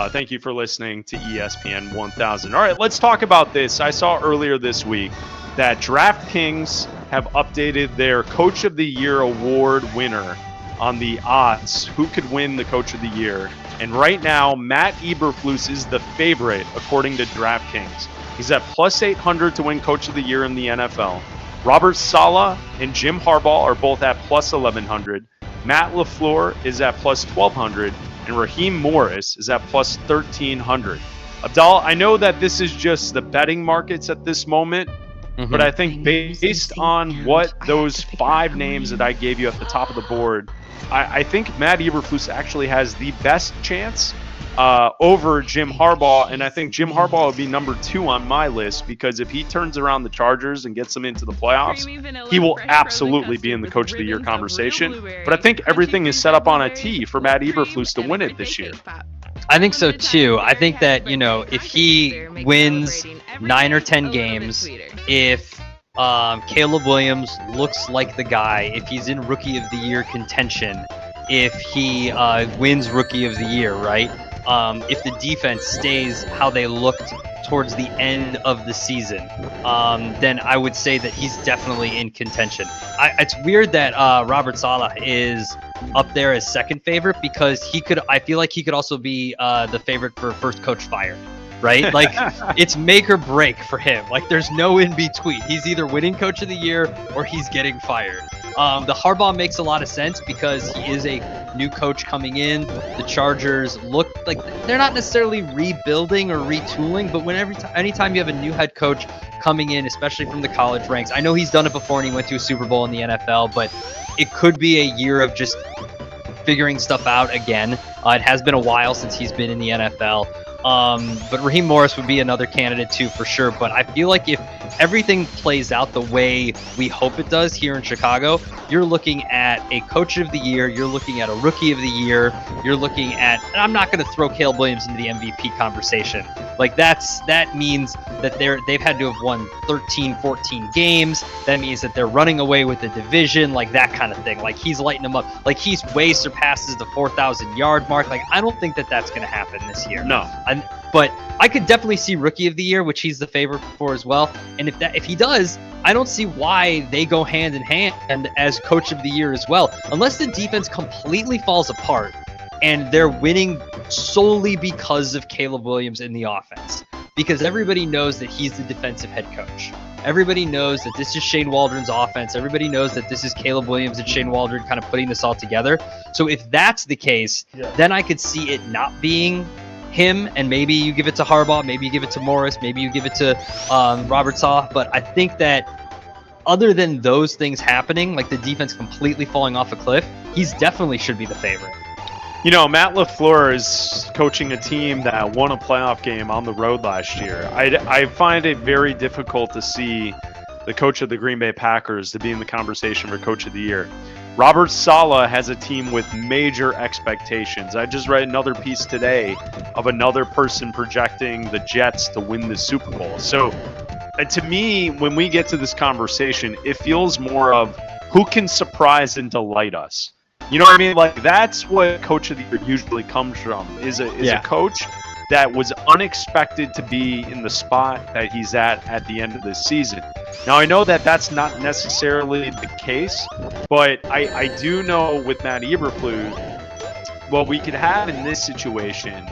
Thank you for listening to ESPN 1000. All right, let's talk about this. I saw earlier this week that DraftKings have updated their Coach of the Year award winner on the odds. Who could win the Coach of the Year? And right now, Matt Eberflus is the favorite according to DraftKings. He's at plus 800 to win Coach of the Year in the NFL. Robert Saleh and Jim Harbaugh are both at plus 1,100. Matt LaFleur is at plus 1,200. And Raheem Morris is at plus 1,300. Abdallah, I know that this is just the betting markets at this moment, but I think based on what those 5 names that I gave you at the top of the board, I think Matt Eberflus actually has the best chance over Jim Harbaugh, and I think Jim Harbaugh would be number 2 on my list because if he turns around the Chargers and gets them into the playoffs, he will absolutely be in the Coach of the Year conversation. But I think everything is set up on a tee for Matt Eberflus to win it this year. I think so too. I think that, if he wins 9 or 10 games, if Caleb Williams looks like the guy if he's in Rookie of the Year contention, if he wins Rookie of the Year, right? If the defense stays how they looked towards the end of the season, then I would say that he's definitely in contention. It's weird that Robert Saleh is up there as second favorite because I feel like he could also be the favorite for first coach fired. Right? Like, it's make or break for him. Like, there's no in between. He's either winning Coach of the Year or he's getting fired. The Harbaugh makes a lot of sense because he is a new coach coming in. The Chargers look like they're not necessarily rebuilding or retooling, but anytime you have a new head coach coming in, especially from the college ranks, I know he's done it before and he went to a Super Bowl in the NFL, but it could be a year of just figuring stuff out again. It has been a while since he's been in the NFL. But Raheem Morris would be another candidate too, for sure. But I feel like if everything plays out the way we hope it does here in Chicago, you're looking at a Coach of the Year, you're looking at a Rookie of the Year, you're looking at, and I'm not going to throw Caleb Williams into the MVP conversation. Like that means that they've had to have won 13, 14 games. That means that they're running away with the division, like that kind of thing. Like he's lighting them up. Like he's way surpasses the 4,000 yard mark. Like I don't think that that's going to happen this year. No. But I could definitely see Rookie of the Year, which he's the favorite for as well. And if he does, I don't see why they go hand in hand as Coach of the Year as well, unless the defense completely falls apart and they're winning solely because of Caleb Williams in the offense. Because everybody knows that he's the defensive head coach. Everybody knows that this is Shane Waldron's offense. Everybody knows that this is Caleb Williams and Shane Waldron kind of putting this all together. So if that's the case, then I could see it not being him, and maybe you give it to Harbaugh, maybe you give it to Morris, maybe you give it to Robert Saleh. But I think that other than those things happening, like the defense completely falling off a cliff, he's definitely should be the favorite. You know, Matt LaFleur is coaching a team that won a playoff game on the road last year. I find it very difficult to see the coach of the Green Bay Packers to be in the conversation for Coach of the Year. Robert Saleh has a team with major expectations. I just read another piece today of another person projecting the Jets to win the Super Bowl. So to me, when we get to this conversation, it feels more of who can surprise and delight us. You know what I mean? Like, that's what Coach of the Year usually comes from, is a coach that was unexpected to be in the spot that he's at the end of the season. Now, I know that that's not necessarily the case, but I do know with Matt Eberflus, what we could have in this situation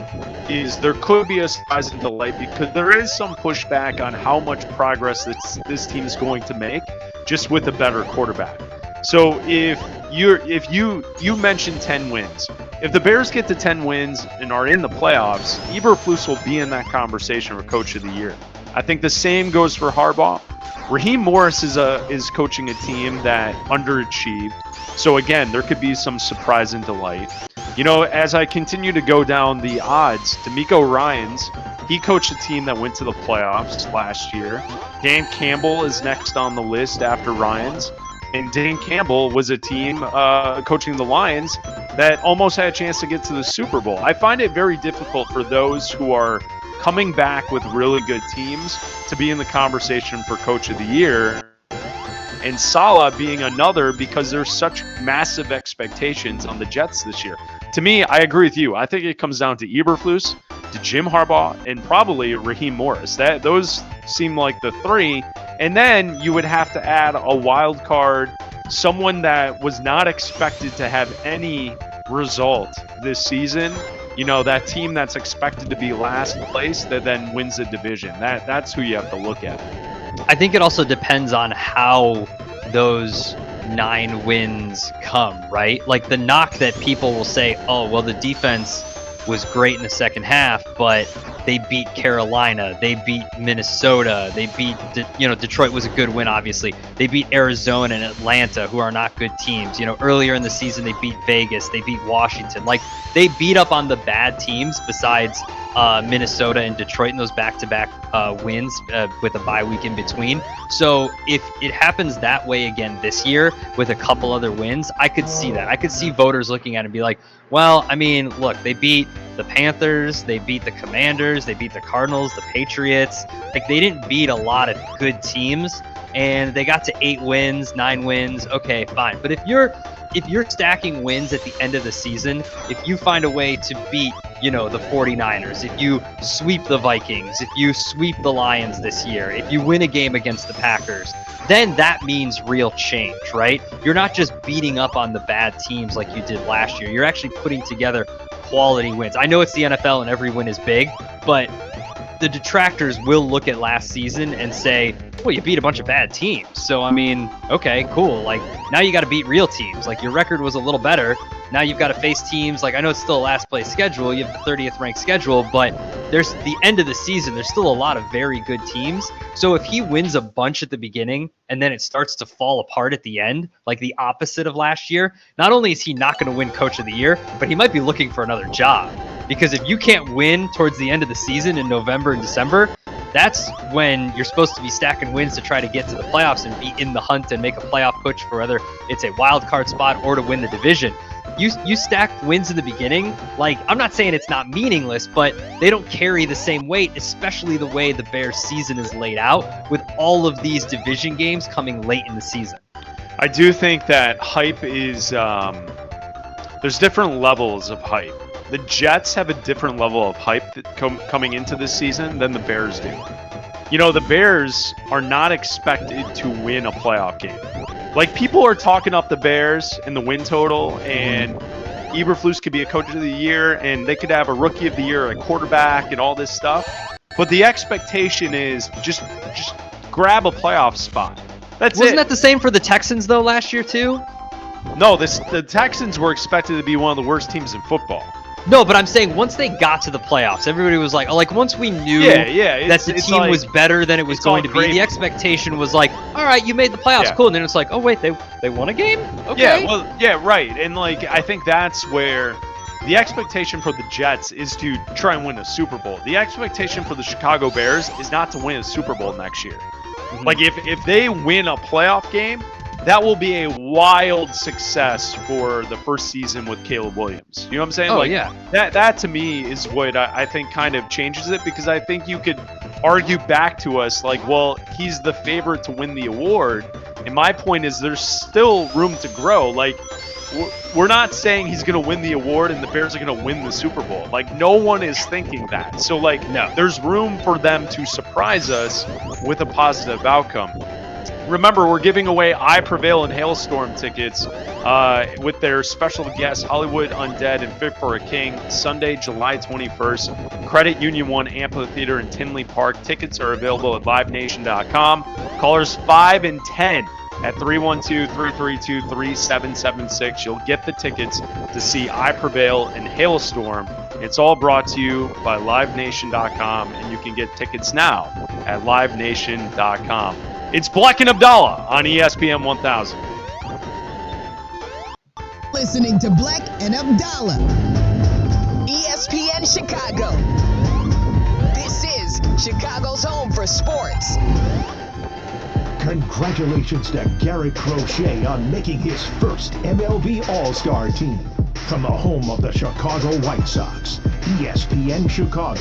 is there could be a surprise and delight because there is some pushback on how much progress this team is going to make just with a better quarterback. So if you mentioned 10 wins, if the Bears get to 10 wins and are in the playoffs, Eberflus will be in that conversation for Coach of the Year. I think the same goes for Harbaugh. Raheem Morris is coaching a team that underachieved. So again, there could be some surprise and delight. You know, as I continue to go down the odds, DeMeco Ryans, he coached a team that went to the playoffs last year. Dan Campbell is next on the list after Ryans. And Dan Campbell was a team coaching the Lions that almost had a chance to get to the Super Bowl. I find it very difficult for those who are coming back with really good teams to be in the conversation for Coach of the Year. And Saleh being another because there's such massive expectations on the Jets this year. To me, I agree with you. I think it comes down to Eberflus, to Jim Harbaugh, and probably Raheem Morris. Those seem like the three. And then you would have to add a wild card, someone that was not expected to have any result this season. You know, that team that's expected to be last place that then wins the division. That's who you have to look at. I think it also depends on how those 9 wins come, right? Like the knock that people will say, oh, well, the defense was great in the second half, but they beat Carolina, they beat Minnesota, they beat, Detroit was a good win, obviously. They beat Arizona and Atlanta, who are not good teams. You know, earlier in the season, they beat Vegas, they beat Washington. Like, they beat up on the bad teams besides Minnesota and Detroit in those back-to-back wins with a bye week in between. So if it happens that way again this year with a couple other wins, I could see that. I could see voters looking at it and be like, well, I mean, look, they beat the Panthers, they beat the Commanders, they beat the Cardinals, the Patriots. Like, they didn't beat a lot of good teams. and they got to 8 wins, 9 wins. Okay, fine. But if you're stacking wins at the end of the season, if you find a way to beat, the 49ers, if you sweep the Vikings, if you sweep the Lions this year, if you win a game against the Packers, then that means real change, right? You're not just beating up on the bad teams like you did last year. You're actually putting together quality wins. I know it's the NFL and every win is big, but the detractors will look at last season and say, well, you beat a bunch of bad teams. So, okay, cool. Like, now you got to beat real teams. Like, your record was a little better. Now you've got to face teams. Like, I know it's still a last place schedule. You have the 30th ranked schedule, but there's the end of the season. There's still a lot of very good teams. So if he wins a bunch at the beginning and then it starts to fall apart at the end, like the opposite of last year, not only is he not going to win Coach of the Year, but he might be looking for another job. Because if you can't win towards the end of the season in November and December, that's when you're supposed to be stacking wins to try to get to the playoffs and be in the hunt and make a playoff push for whether it's a wild card spot or to win the division. You stack wins in the beginning. Like, I'm not saying it's not meaningless, but they don't carry the same weight, especially the way the Bears season is laid out with all of these division games coming late in the season. I do think that hype is, there's different levels of hype. The Jets have a different level of hype coming into this season than the Bears do. The Bears are not expected to win a playoff game. Like, people are talking up the Bears and the win total, and Eberflus could be a Coach of the Year, and they could have a Rookie of the Year, a quarterback, and all this stuff. But the expectation is just grab a playoff spot. Wasn't that the same for the Texans, though, last year, too? No, the Texans were expected to be one of the worst teams in football. No, but I'm saying once they got to the playoffs, everybody was like once we knew that the team was better than it was going to be, the expectation was like, all right, you made the playoffs, cool. And then it's like, oh wait, they won a game? Okay. Right. And like, I think that's where the expectation for the Jets is to try and win a Super Bowl. The expectation for the Chicago Bears is not to win a Super Bowl next year. Mm-hmm. Like, if they win a playoff game, that will be a wild success for the first season with Caleb Williams. You know what I'm saying? Oh, yeah. That to me is what I think kind of changes it, because I think you could argue back to us like, well, he's the favorite to win the award. And my point is there's still room to grow. Like, we're not saying he's going to win the award and the Bears are going to win the Super Bowl. Like, no one is thinking that. So, like, no, there's room for them to surprise us with a positive outcome. Remember, we're giving away I Prevail and Hailstorm tickets with their special guest Hollywood Undead and Fit for a King, Sunday, July 21st. Credit Union 1 Amphitheater in Tinley Park. Tickets are available at livenation.com. Callers 5 and 10 at 312-332-3776. You'll get the tickets to see I Prevail and Hailstorm. It's all brought to you by livenation.com, and you can get tickets now at livenation.com. It's Black and Abdallah on ESPN 1000. Listening to Black and Abdallah, ESPN Chicago. This is Chicago's home for sports. Congratulations to Garrett Crochet on making his first MLB All-Star team. From the home of the Chicago White Sox, ESPN Chicago.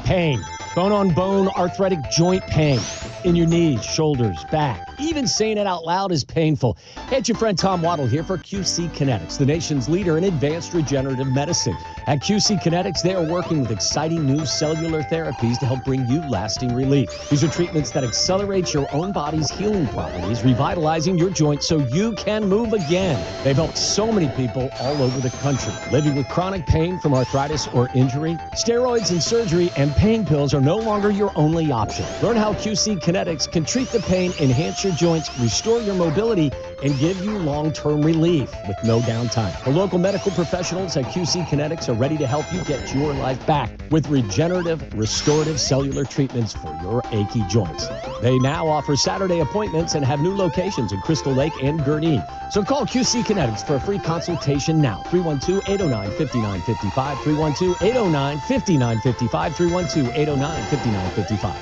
Pain. Bone-on-bone arthritic joint pain. In your knees, shoulders, back. Even saying it out loud is painful. Hey, it's your friend Tom Waddle here for QC Kinetics, the nation's leader in advanced regenerative medicine. At QC Kinetics, they are working with exciting new cellular therapies to help bring you lasting relief. These are treatments that accelerate your own body's healing properties, revitalizing your joints so you can move again. They've helped so many people all over the country. Living with chronic pain from arthritis or injury, steroids and surgery and pain pills are no longer your only option. Learn how QC Kinetics can treat the pain, enhance your joints, restore your mobility, and give you long-term relief with no downtime. The local medical professionals at QC Kinetics are ready to help you get your life back with regenerative, restorative cellular treatments for your achy joints. They now offer Saturday appointments and have new locations in Crystal Lake and Gurnee. So call QC Kinetics for a free consultation now. 312-809-5955, 312-809-5955, 312-809-5955.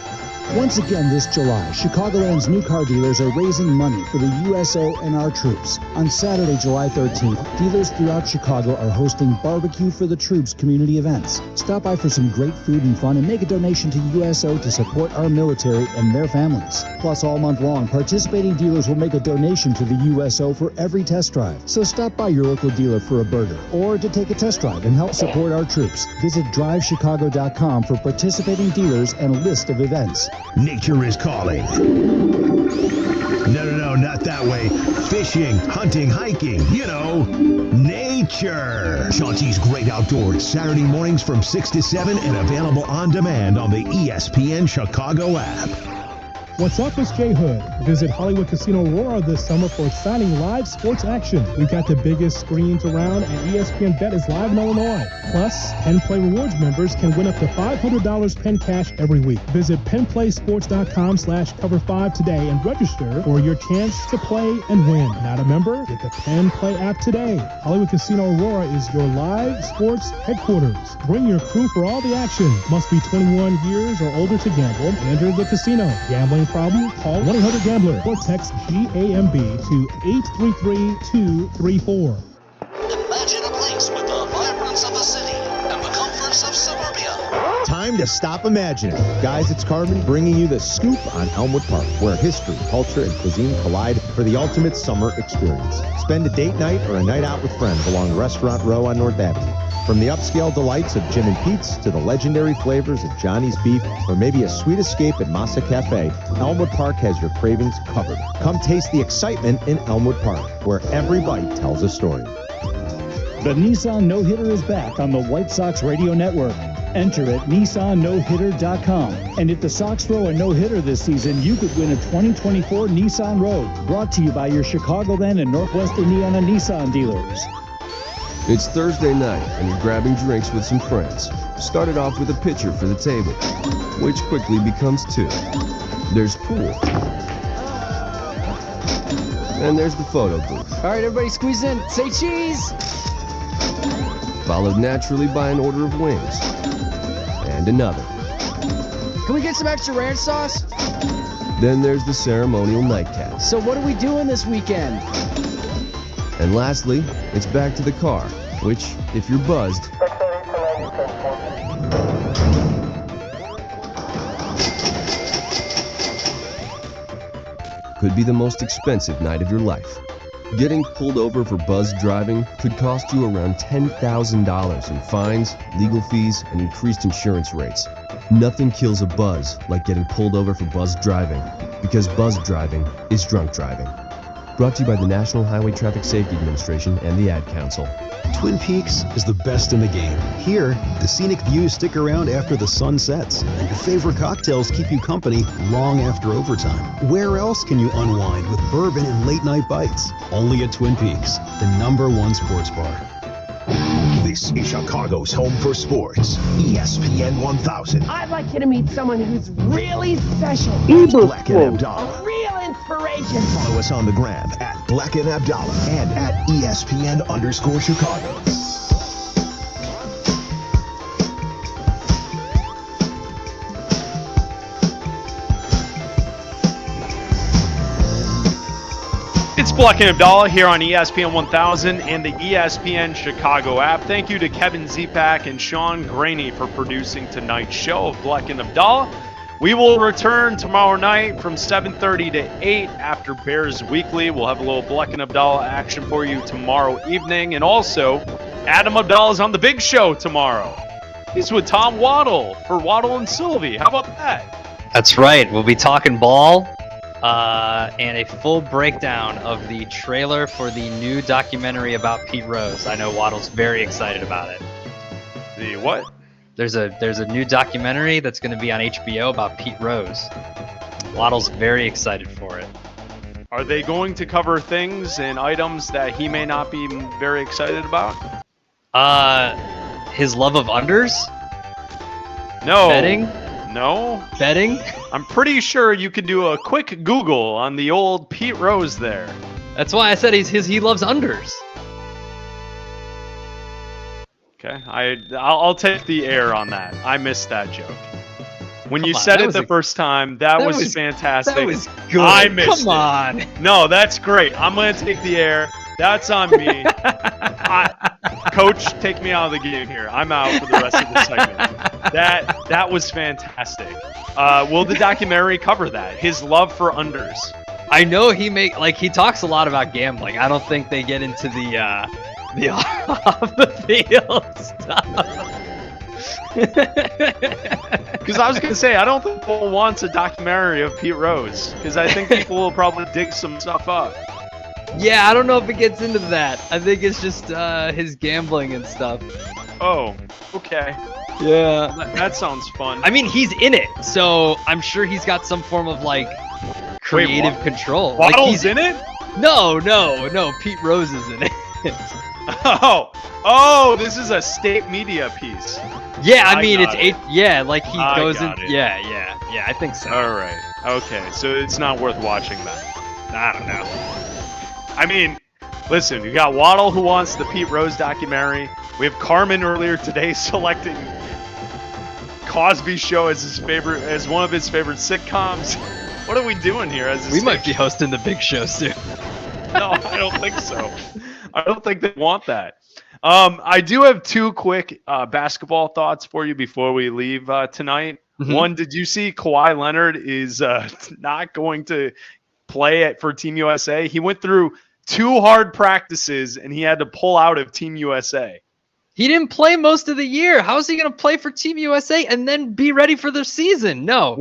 Once again this July, Chicagoland's new car dealers are raising money for the USO and our troops. On Saturday, July 13th, dealers throughout Chicago are hosting Barbecue for the Troops community events. Stop by for some great food and fun and make a donation to USO to support our military and their families. Plus, all month long, participating dealers will make a donation to the USO for every test drive. So stop by your local dealer for a burger or to take a test drive and help support our troops. Visit drivechicago.com for participating dealers and a list of events. Nature is calling. No, not that way. Fishing, hunting, hiking, nature. Chauncey's Great Outdoors, Saturday mornings from 6 to 7 and available on demand on the ESPN Chicago app. What's up, it's Jay Hood. Visit Hollywood Casino Aurora this summer for exciting live sports action. We've got the biggest screens around, and ESPN Bet is live in Illinois. Plus, Penn Play Rewards members can win up to $500 Penn Cash every week. Visit PennPlaySports.com/cover5 today and register for your chance to play and win. Not a member? Get the Penn Play app today. Hollywood Casino Aurora is your live sports headquarters. Bring your crew for all the action. Must be 21 years or older to gamble and enter the casino. Gambling problem? Call 1-800-GAMBLER or text GAMB to 833-234. Imagine a place with the vibrance of the city and the comforts of suburbia. Time to stop imagining. Guys, it's Carmen bringing you the scoop on Elmwood Park, where history, culture, and cuisine collide for the ultimate summer experience. Spend a date night or a night out with friends along Restaurant Row on North Avenue. From the upscale delights of Jim and Pete's to the legendary flavors of Johnny's Beef or maybe a sweet escape at Masa Cafe, Elmwood Park has your cravings covered. Come taste the excitement in Elmwood Park, where every bite tells a story. The Nissan No-Hitter is back on the White Sox Radio Network. Enter at NissanNoHitter.com. And if the Sox throw a no-hitter this season, you could win a 2024 Nissan Rogue. Brought to you by your Chicagoland and Northwest Indiana Nissan dealers. It's Thursday night, and you're grabbing drinks with some friends. Started off with a pitcher for the table, which quickly becomes two. There's pool. And there's the photo booth. All right, everybody squeeze in. Say cheese! Followed naturally by an order of wings. And another. Can we get some extra ranch sauce? Then there's the ceremonial nightcap. So what are we doing this weekend? And lastly, it's back to the car, which, if you're buzzed, could be the most expensive night of your life. Getting pulled over for buzz driving could cost you around $10,000 in fines, legal fees, and increased insurance rates. Nothing kills a buzz like getting pulled over for buzz driving, because buzz driving is drunk driving. Brought to you by the National Highway Traffic Safety Administration and the Ad Council. Twin Peaks is the best in the game. Here, the scenic views stick around after the sun sets, and your favorite cocktails keep you company long after overtime. Where else can you unwind with bourbon and late-night bites? Only at Twin Peaks, the #1 sports bar. This is Chicago's home for sports. ESPN 1000. I'd like you to meet someone who's really special. Black and Abdallah. A real inspiration. Follow us on the gram at Black and Abdallah and at ESPN_Chicago. It's Black and Abdallah here on ESPN 1000 and the ESPN Chicago app. Thank you to Kevin Zepak and Sean Graney for producing tonight's show of Black and Abdallah. We will return tomorrow night from 7:30 to 8 after Bears Weekly. We'll have a little Black and Abdallah action for you tomorrow evening. And also, Adam Abdallah's on the big show tomorrow. He's with Tom Waddle for Waddle and Sylvie. How about that? That's right. We'll be talking ball. And a full breakdown of the trailer for the new documentary about Pete Rose. I know Waddle's very excited about it. The what? There's a new documentary that's going to be on HBO about Pete Rose. Waddle's very excited for it. Are they going to cover things and items that he may not be very excited about? His love of unders? No. Betting? No. Betting? I'm pretty sure you could do a quick Google on the old Pete Rose there. That's why I said he loves unders. Okay, I'll take the air on that. I missed that joke. When you said it the first time, that was fantastic. That was good. I missed Come on. it. No, that's great. I'm going to take the air. That's on me. Coach, take me out of the game here. I'm out for the rest of the segment. That was fantastic. Will the documentary cover that? His love for unders. I know he talks a lot about gambling. I don't think they get into the off the field stuff. Because I was going to say, I don't think people wants a documentary of Pete Rose. Because I think people will probably dig some stuff up. Yeah, I don't know if it gets into that. I think it's just his gambling and stuff. Oh, okay. Yeah. That sounds fun. I mean, he's in it, so I'm sure he's got some form of, like, creative control. Waddle's like, he's in it? No. Pete Rose is in it. Oh, this is a state media piece. Yeah, I mean, it's he goes in. It. Yeah, I think so. All right. Okay, so it's not worth watching that. I don't know. I mean, listen, you got Waddle who wants the Pete Rose documentary. We have Carmen earlier today selecting Cosby Show as one of his favorite sitcoms. What are we doing here? We might be hosting the big show soon. No, I don't think so. I don't think they want that. I do have two quick basketball thoughts for you before we leave tonight. Mm-hmm. One, did you see Kawhi Leonard is not going to play for Team USA? He went through 2 hard practices and he had to pull out of Team USA. He didn't play most of the year. How is he going to play for Team USA and then be ready for the season? No.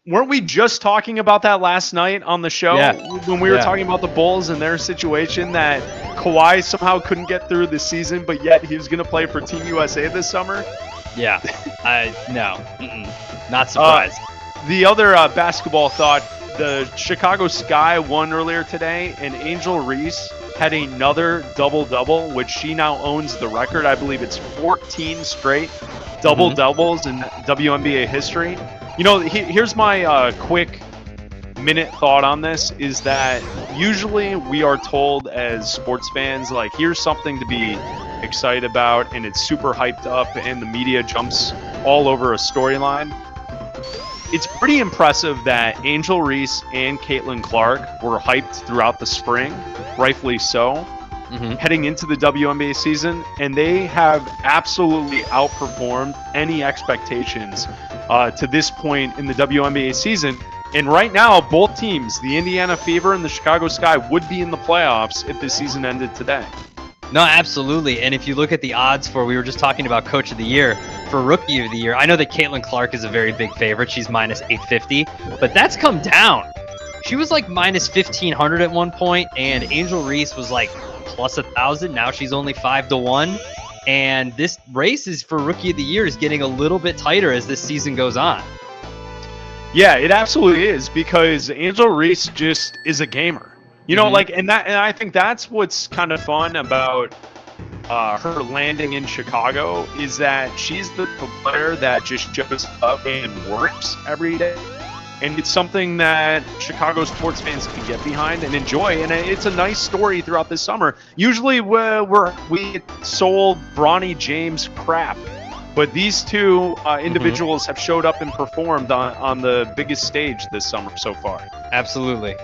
Weren't we just talking about that last night on the show? Yeah. When we were talking about the Bulls and their situation, that Kawhi somehow couldn't get through the season, but yet he was going to play for Team USA this summer? Yeah. Not surprised. The other basketball thought, the Chicago Sky won earlier today, and Angel Reese had another double-double, which she now owns the record. I believe it's 14 straight double-doubles in WNBA history. You know, here's my quick minute thought on this, is that usually we are told as sports fans, like, here's something to be excited about, and it's super hyped up, and the media jumps all over a storyline. It's pretty impressive that Angel Reese and Caitlin Clark were hyped throughout the spring, rightfully so, heading into the WNBA season, and they have absolutely outperformed any expectations to this point in the WNBA season. And right now, both teams, the Indiana Fever and the Chicago Sky, would be in the playoffs if the season ended today. No, absolutely. And if you look at the odds we were just talking about Coach of the Year, for Rookie of the Year, I know that Caitlin Clark is a very big favorite. She's minus 850, but that's come down. She was like minus 1,500 at one point, and Angel Reese was like plus 1,000. Now she's only 5-1. And this race is for Rookie of the Year is getting a little bit tighter as this season goes on. Yeah, it absolutely is, because Angel Reese just is a gamer. You know, and I think that's what's kind of fun about her landing in Chicago, is that she's the player that just shows up and works every day. And it's something that Chicago sports fans can get behind and enjoy. And it's a nice story throughout this summer. Usually we sold Bronny James crap, but these two individuals have showed up and performed on the biggest stage this summer so far. Absolutely.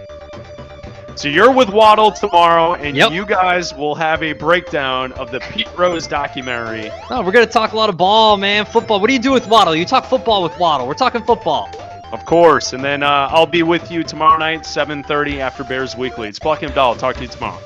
So you're with Waddle tomorrow, and you guys will have a breakdown of the Pete Rose documentary. Oh, we're going to talk a lot of ball, man. Football. What do you do with Waddle? You talk football with Waddle. We're talking football. Of course. And then I'll be with you tomorrow night, 7:30 after Bears Weekly. It's Pluck and Abdallah. Talk to you tomorrow.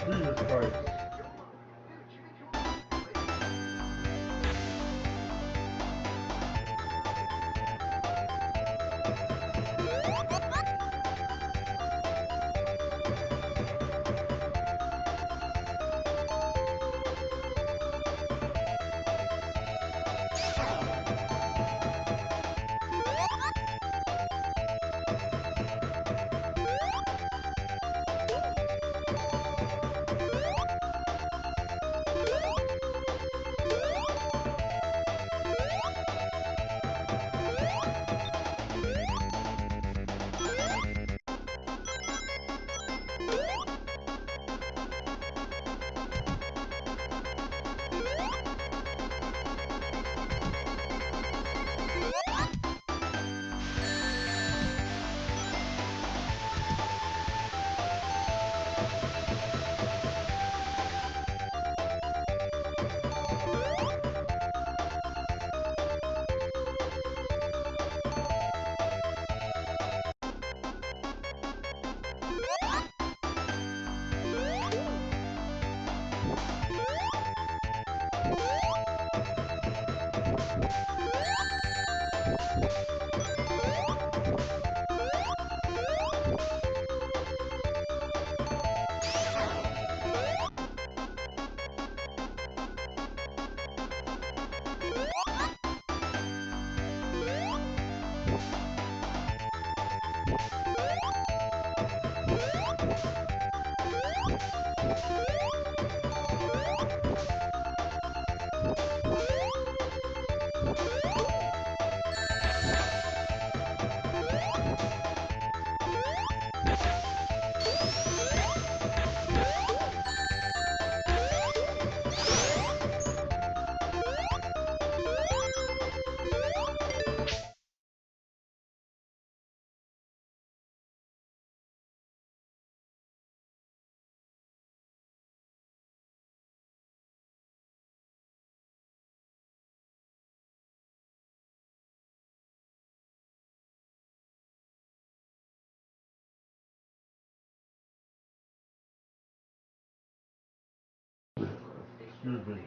Jesus Christ. Excuse me.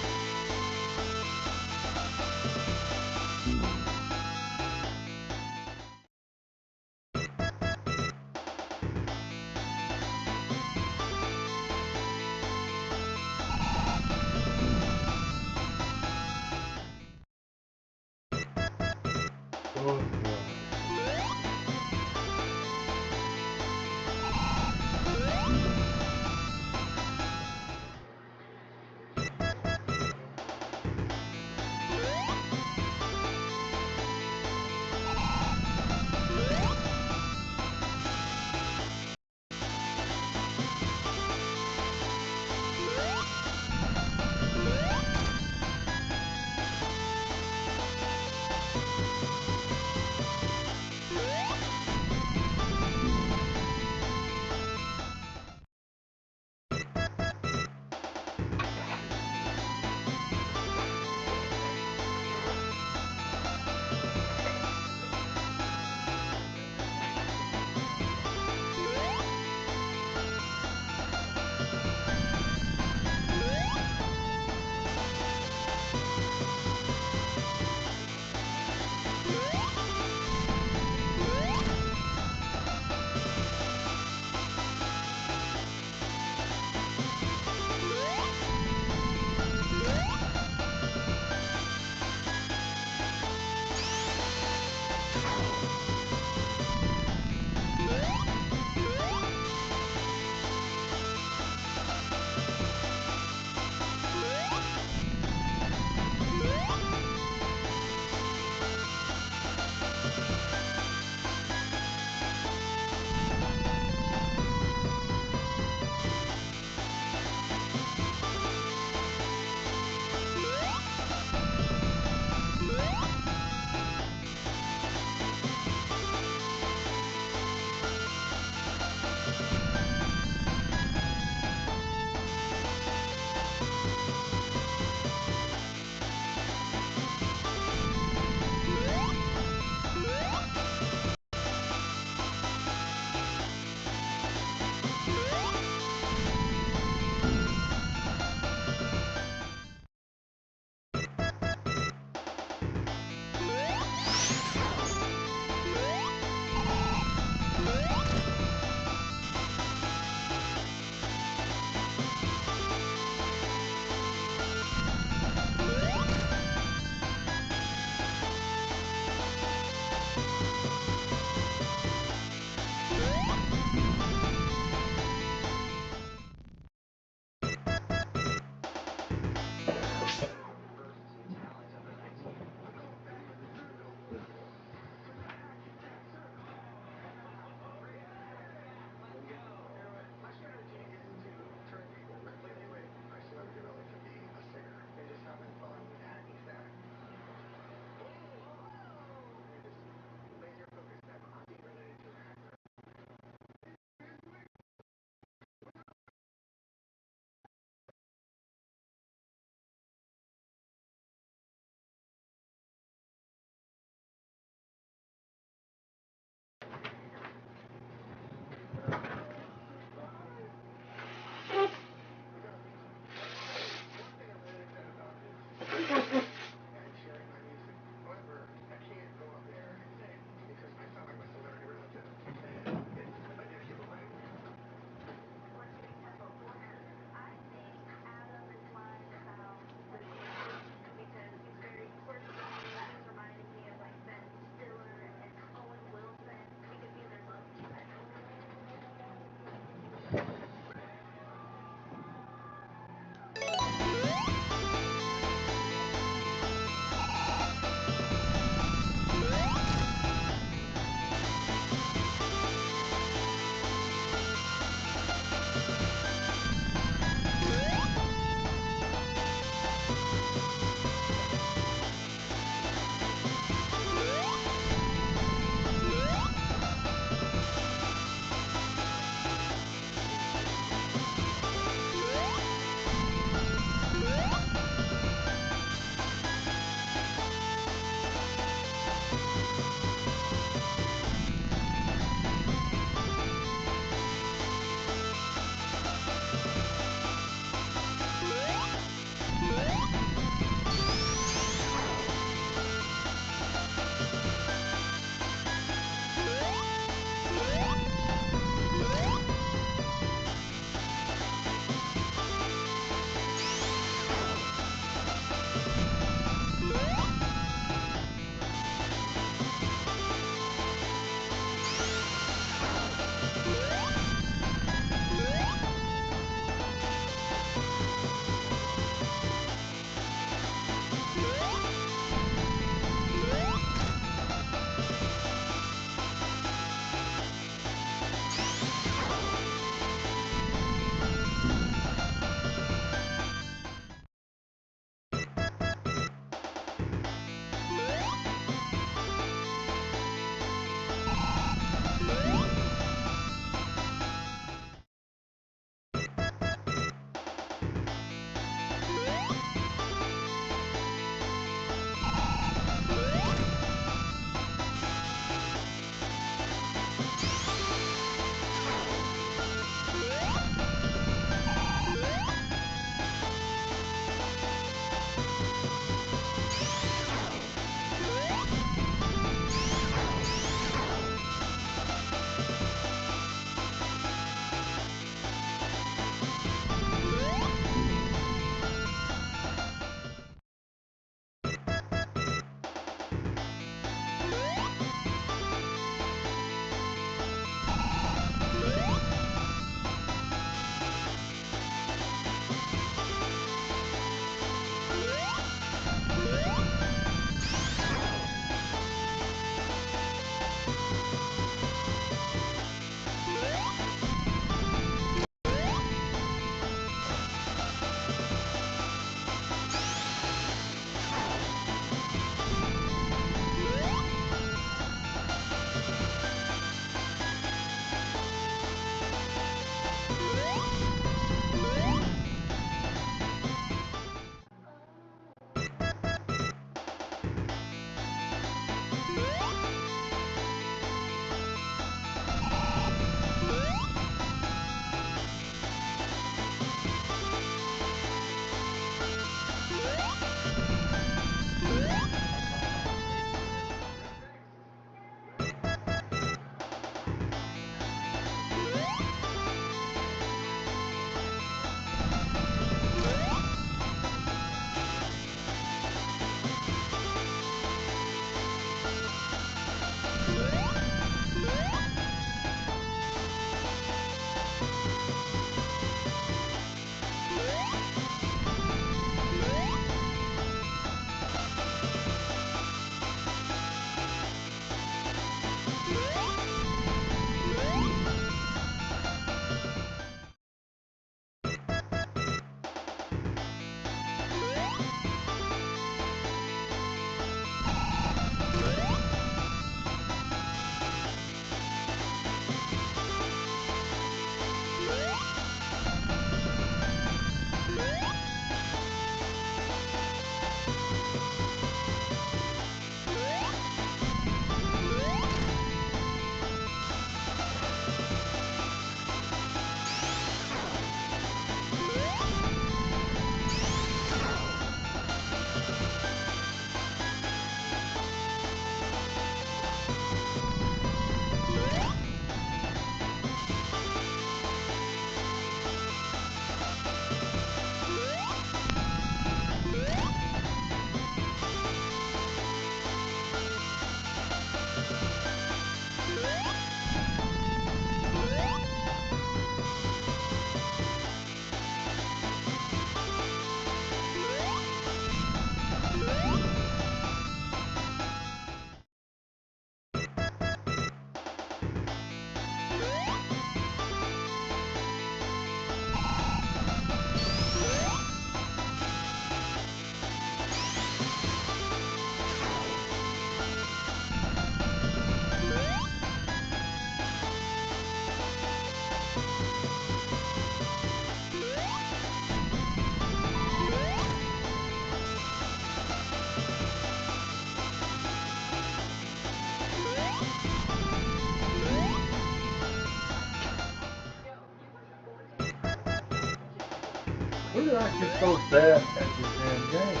Who did I get so bad at this damn game?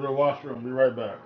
to the washroom. Be right back.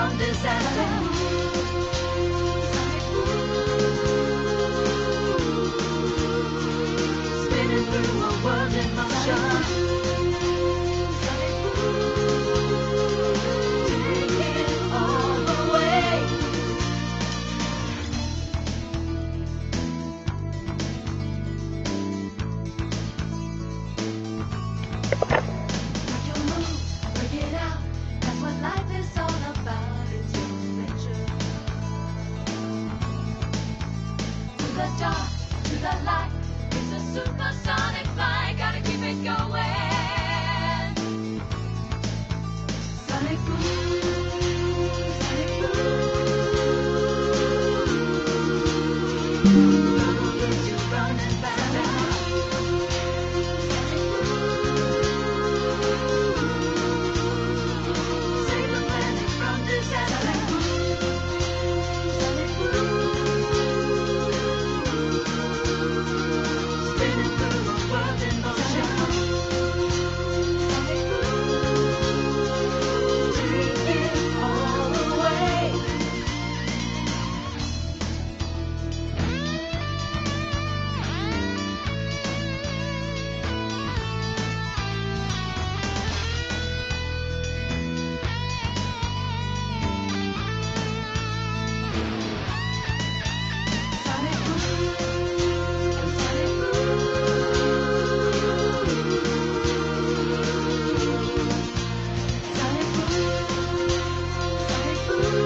from disaster. Spinning through a world in motion. Take it all the way. Your move, break it out. That's what life is all about. It's your adventure. To the dark, to the light. It's a supersonic flight. Gotta keep it going. Sonic boom, sonic boom. Rubble gets you running faster. Save the planet from disaster. Sonic boom. Spinning through a world in motion. Sonic boom. Take it all the way. Sonic boom, sonic boom. Sonic boom, sonic boom.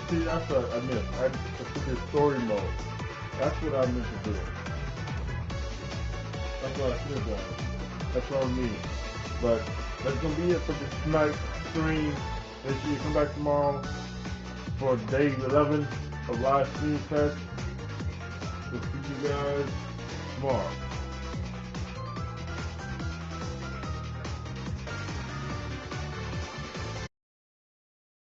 See, that's what I missed. I took this story mode. That's what I meant to do. That's what I should have done. That's what I mean. But that's going to be it for this tonight's stream. Make sure you come back tomorrow for day 11 of live stream test. We'll see you guys tomorrow.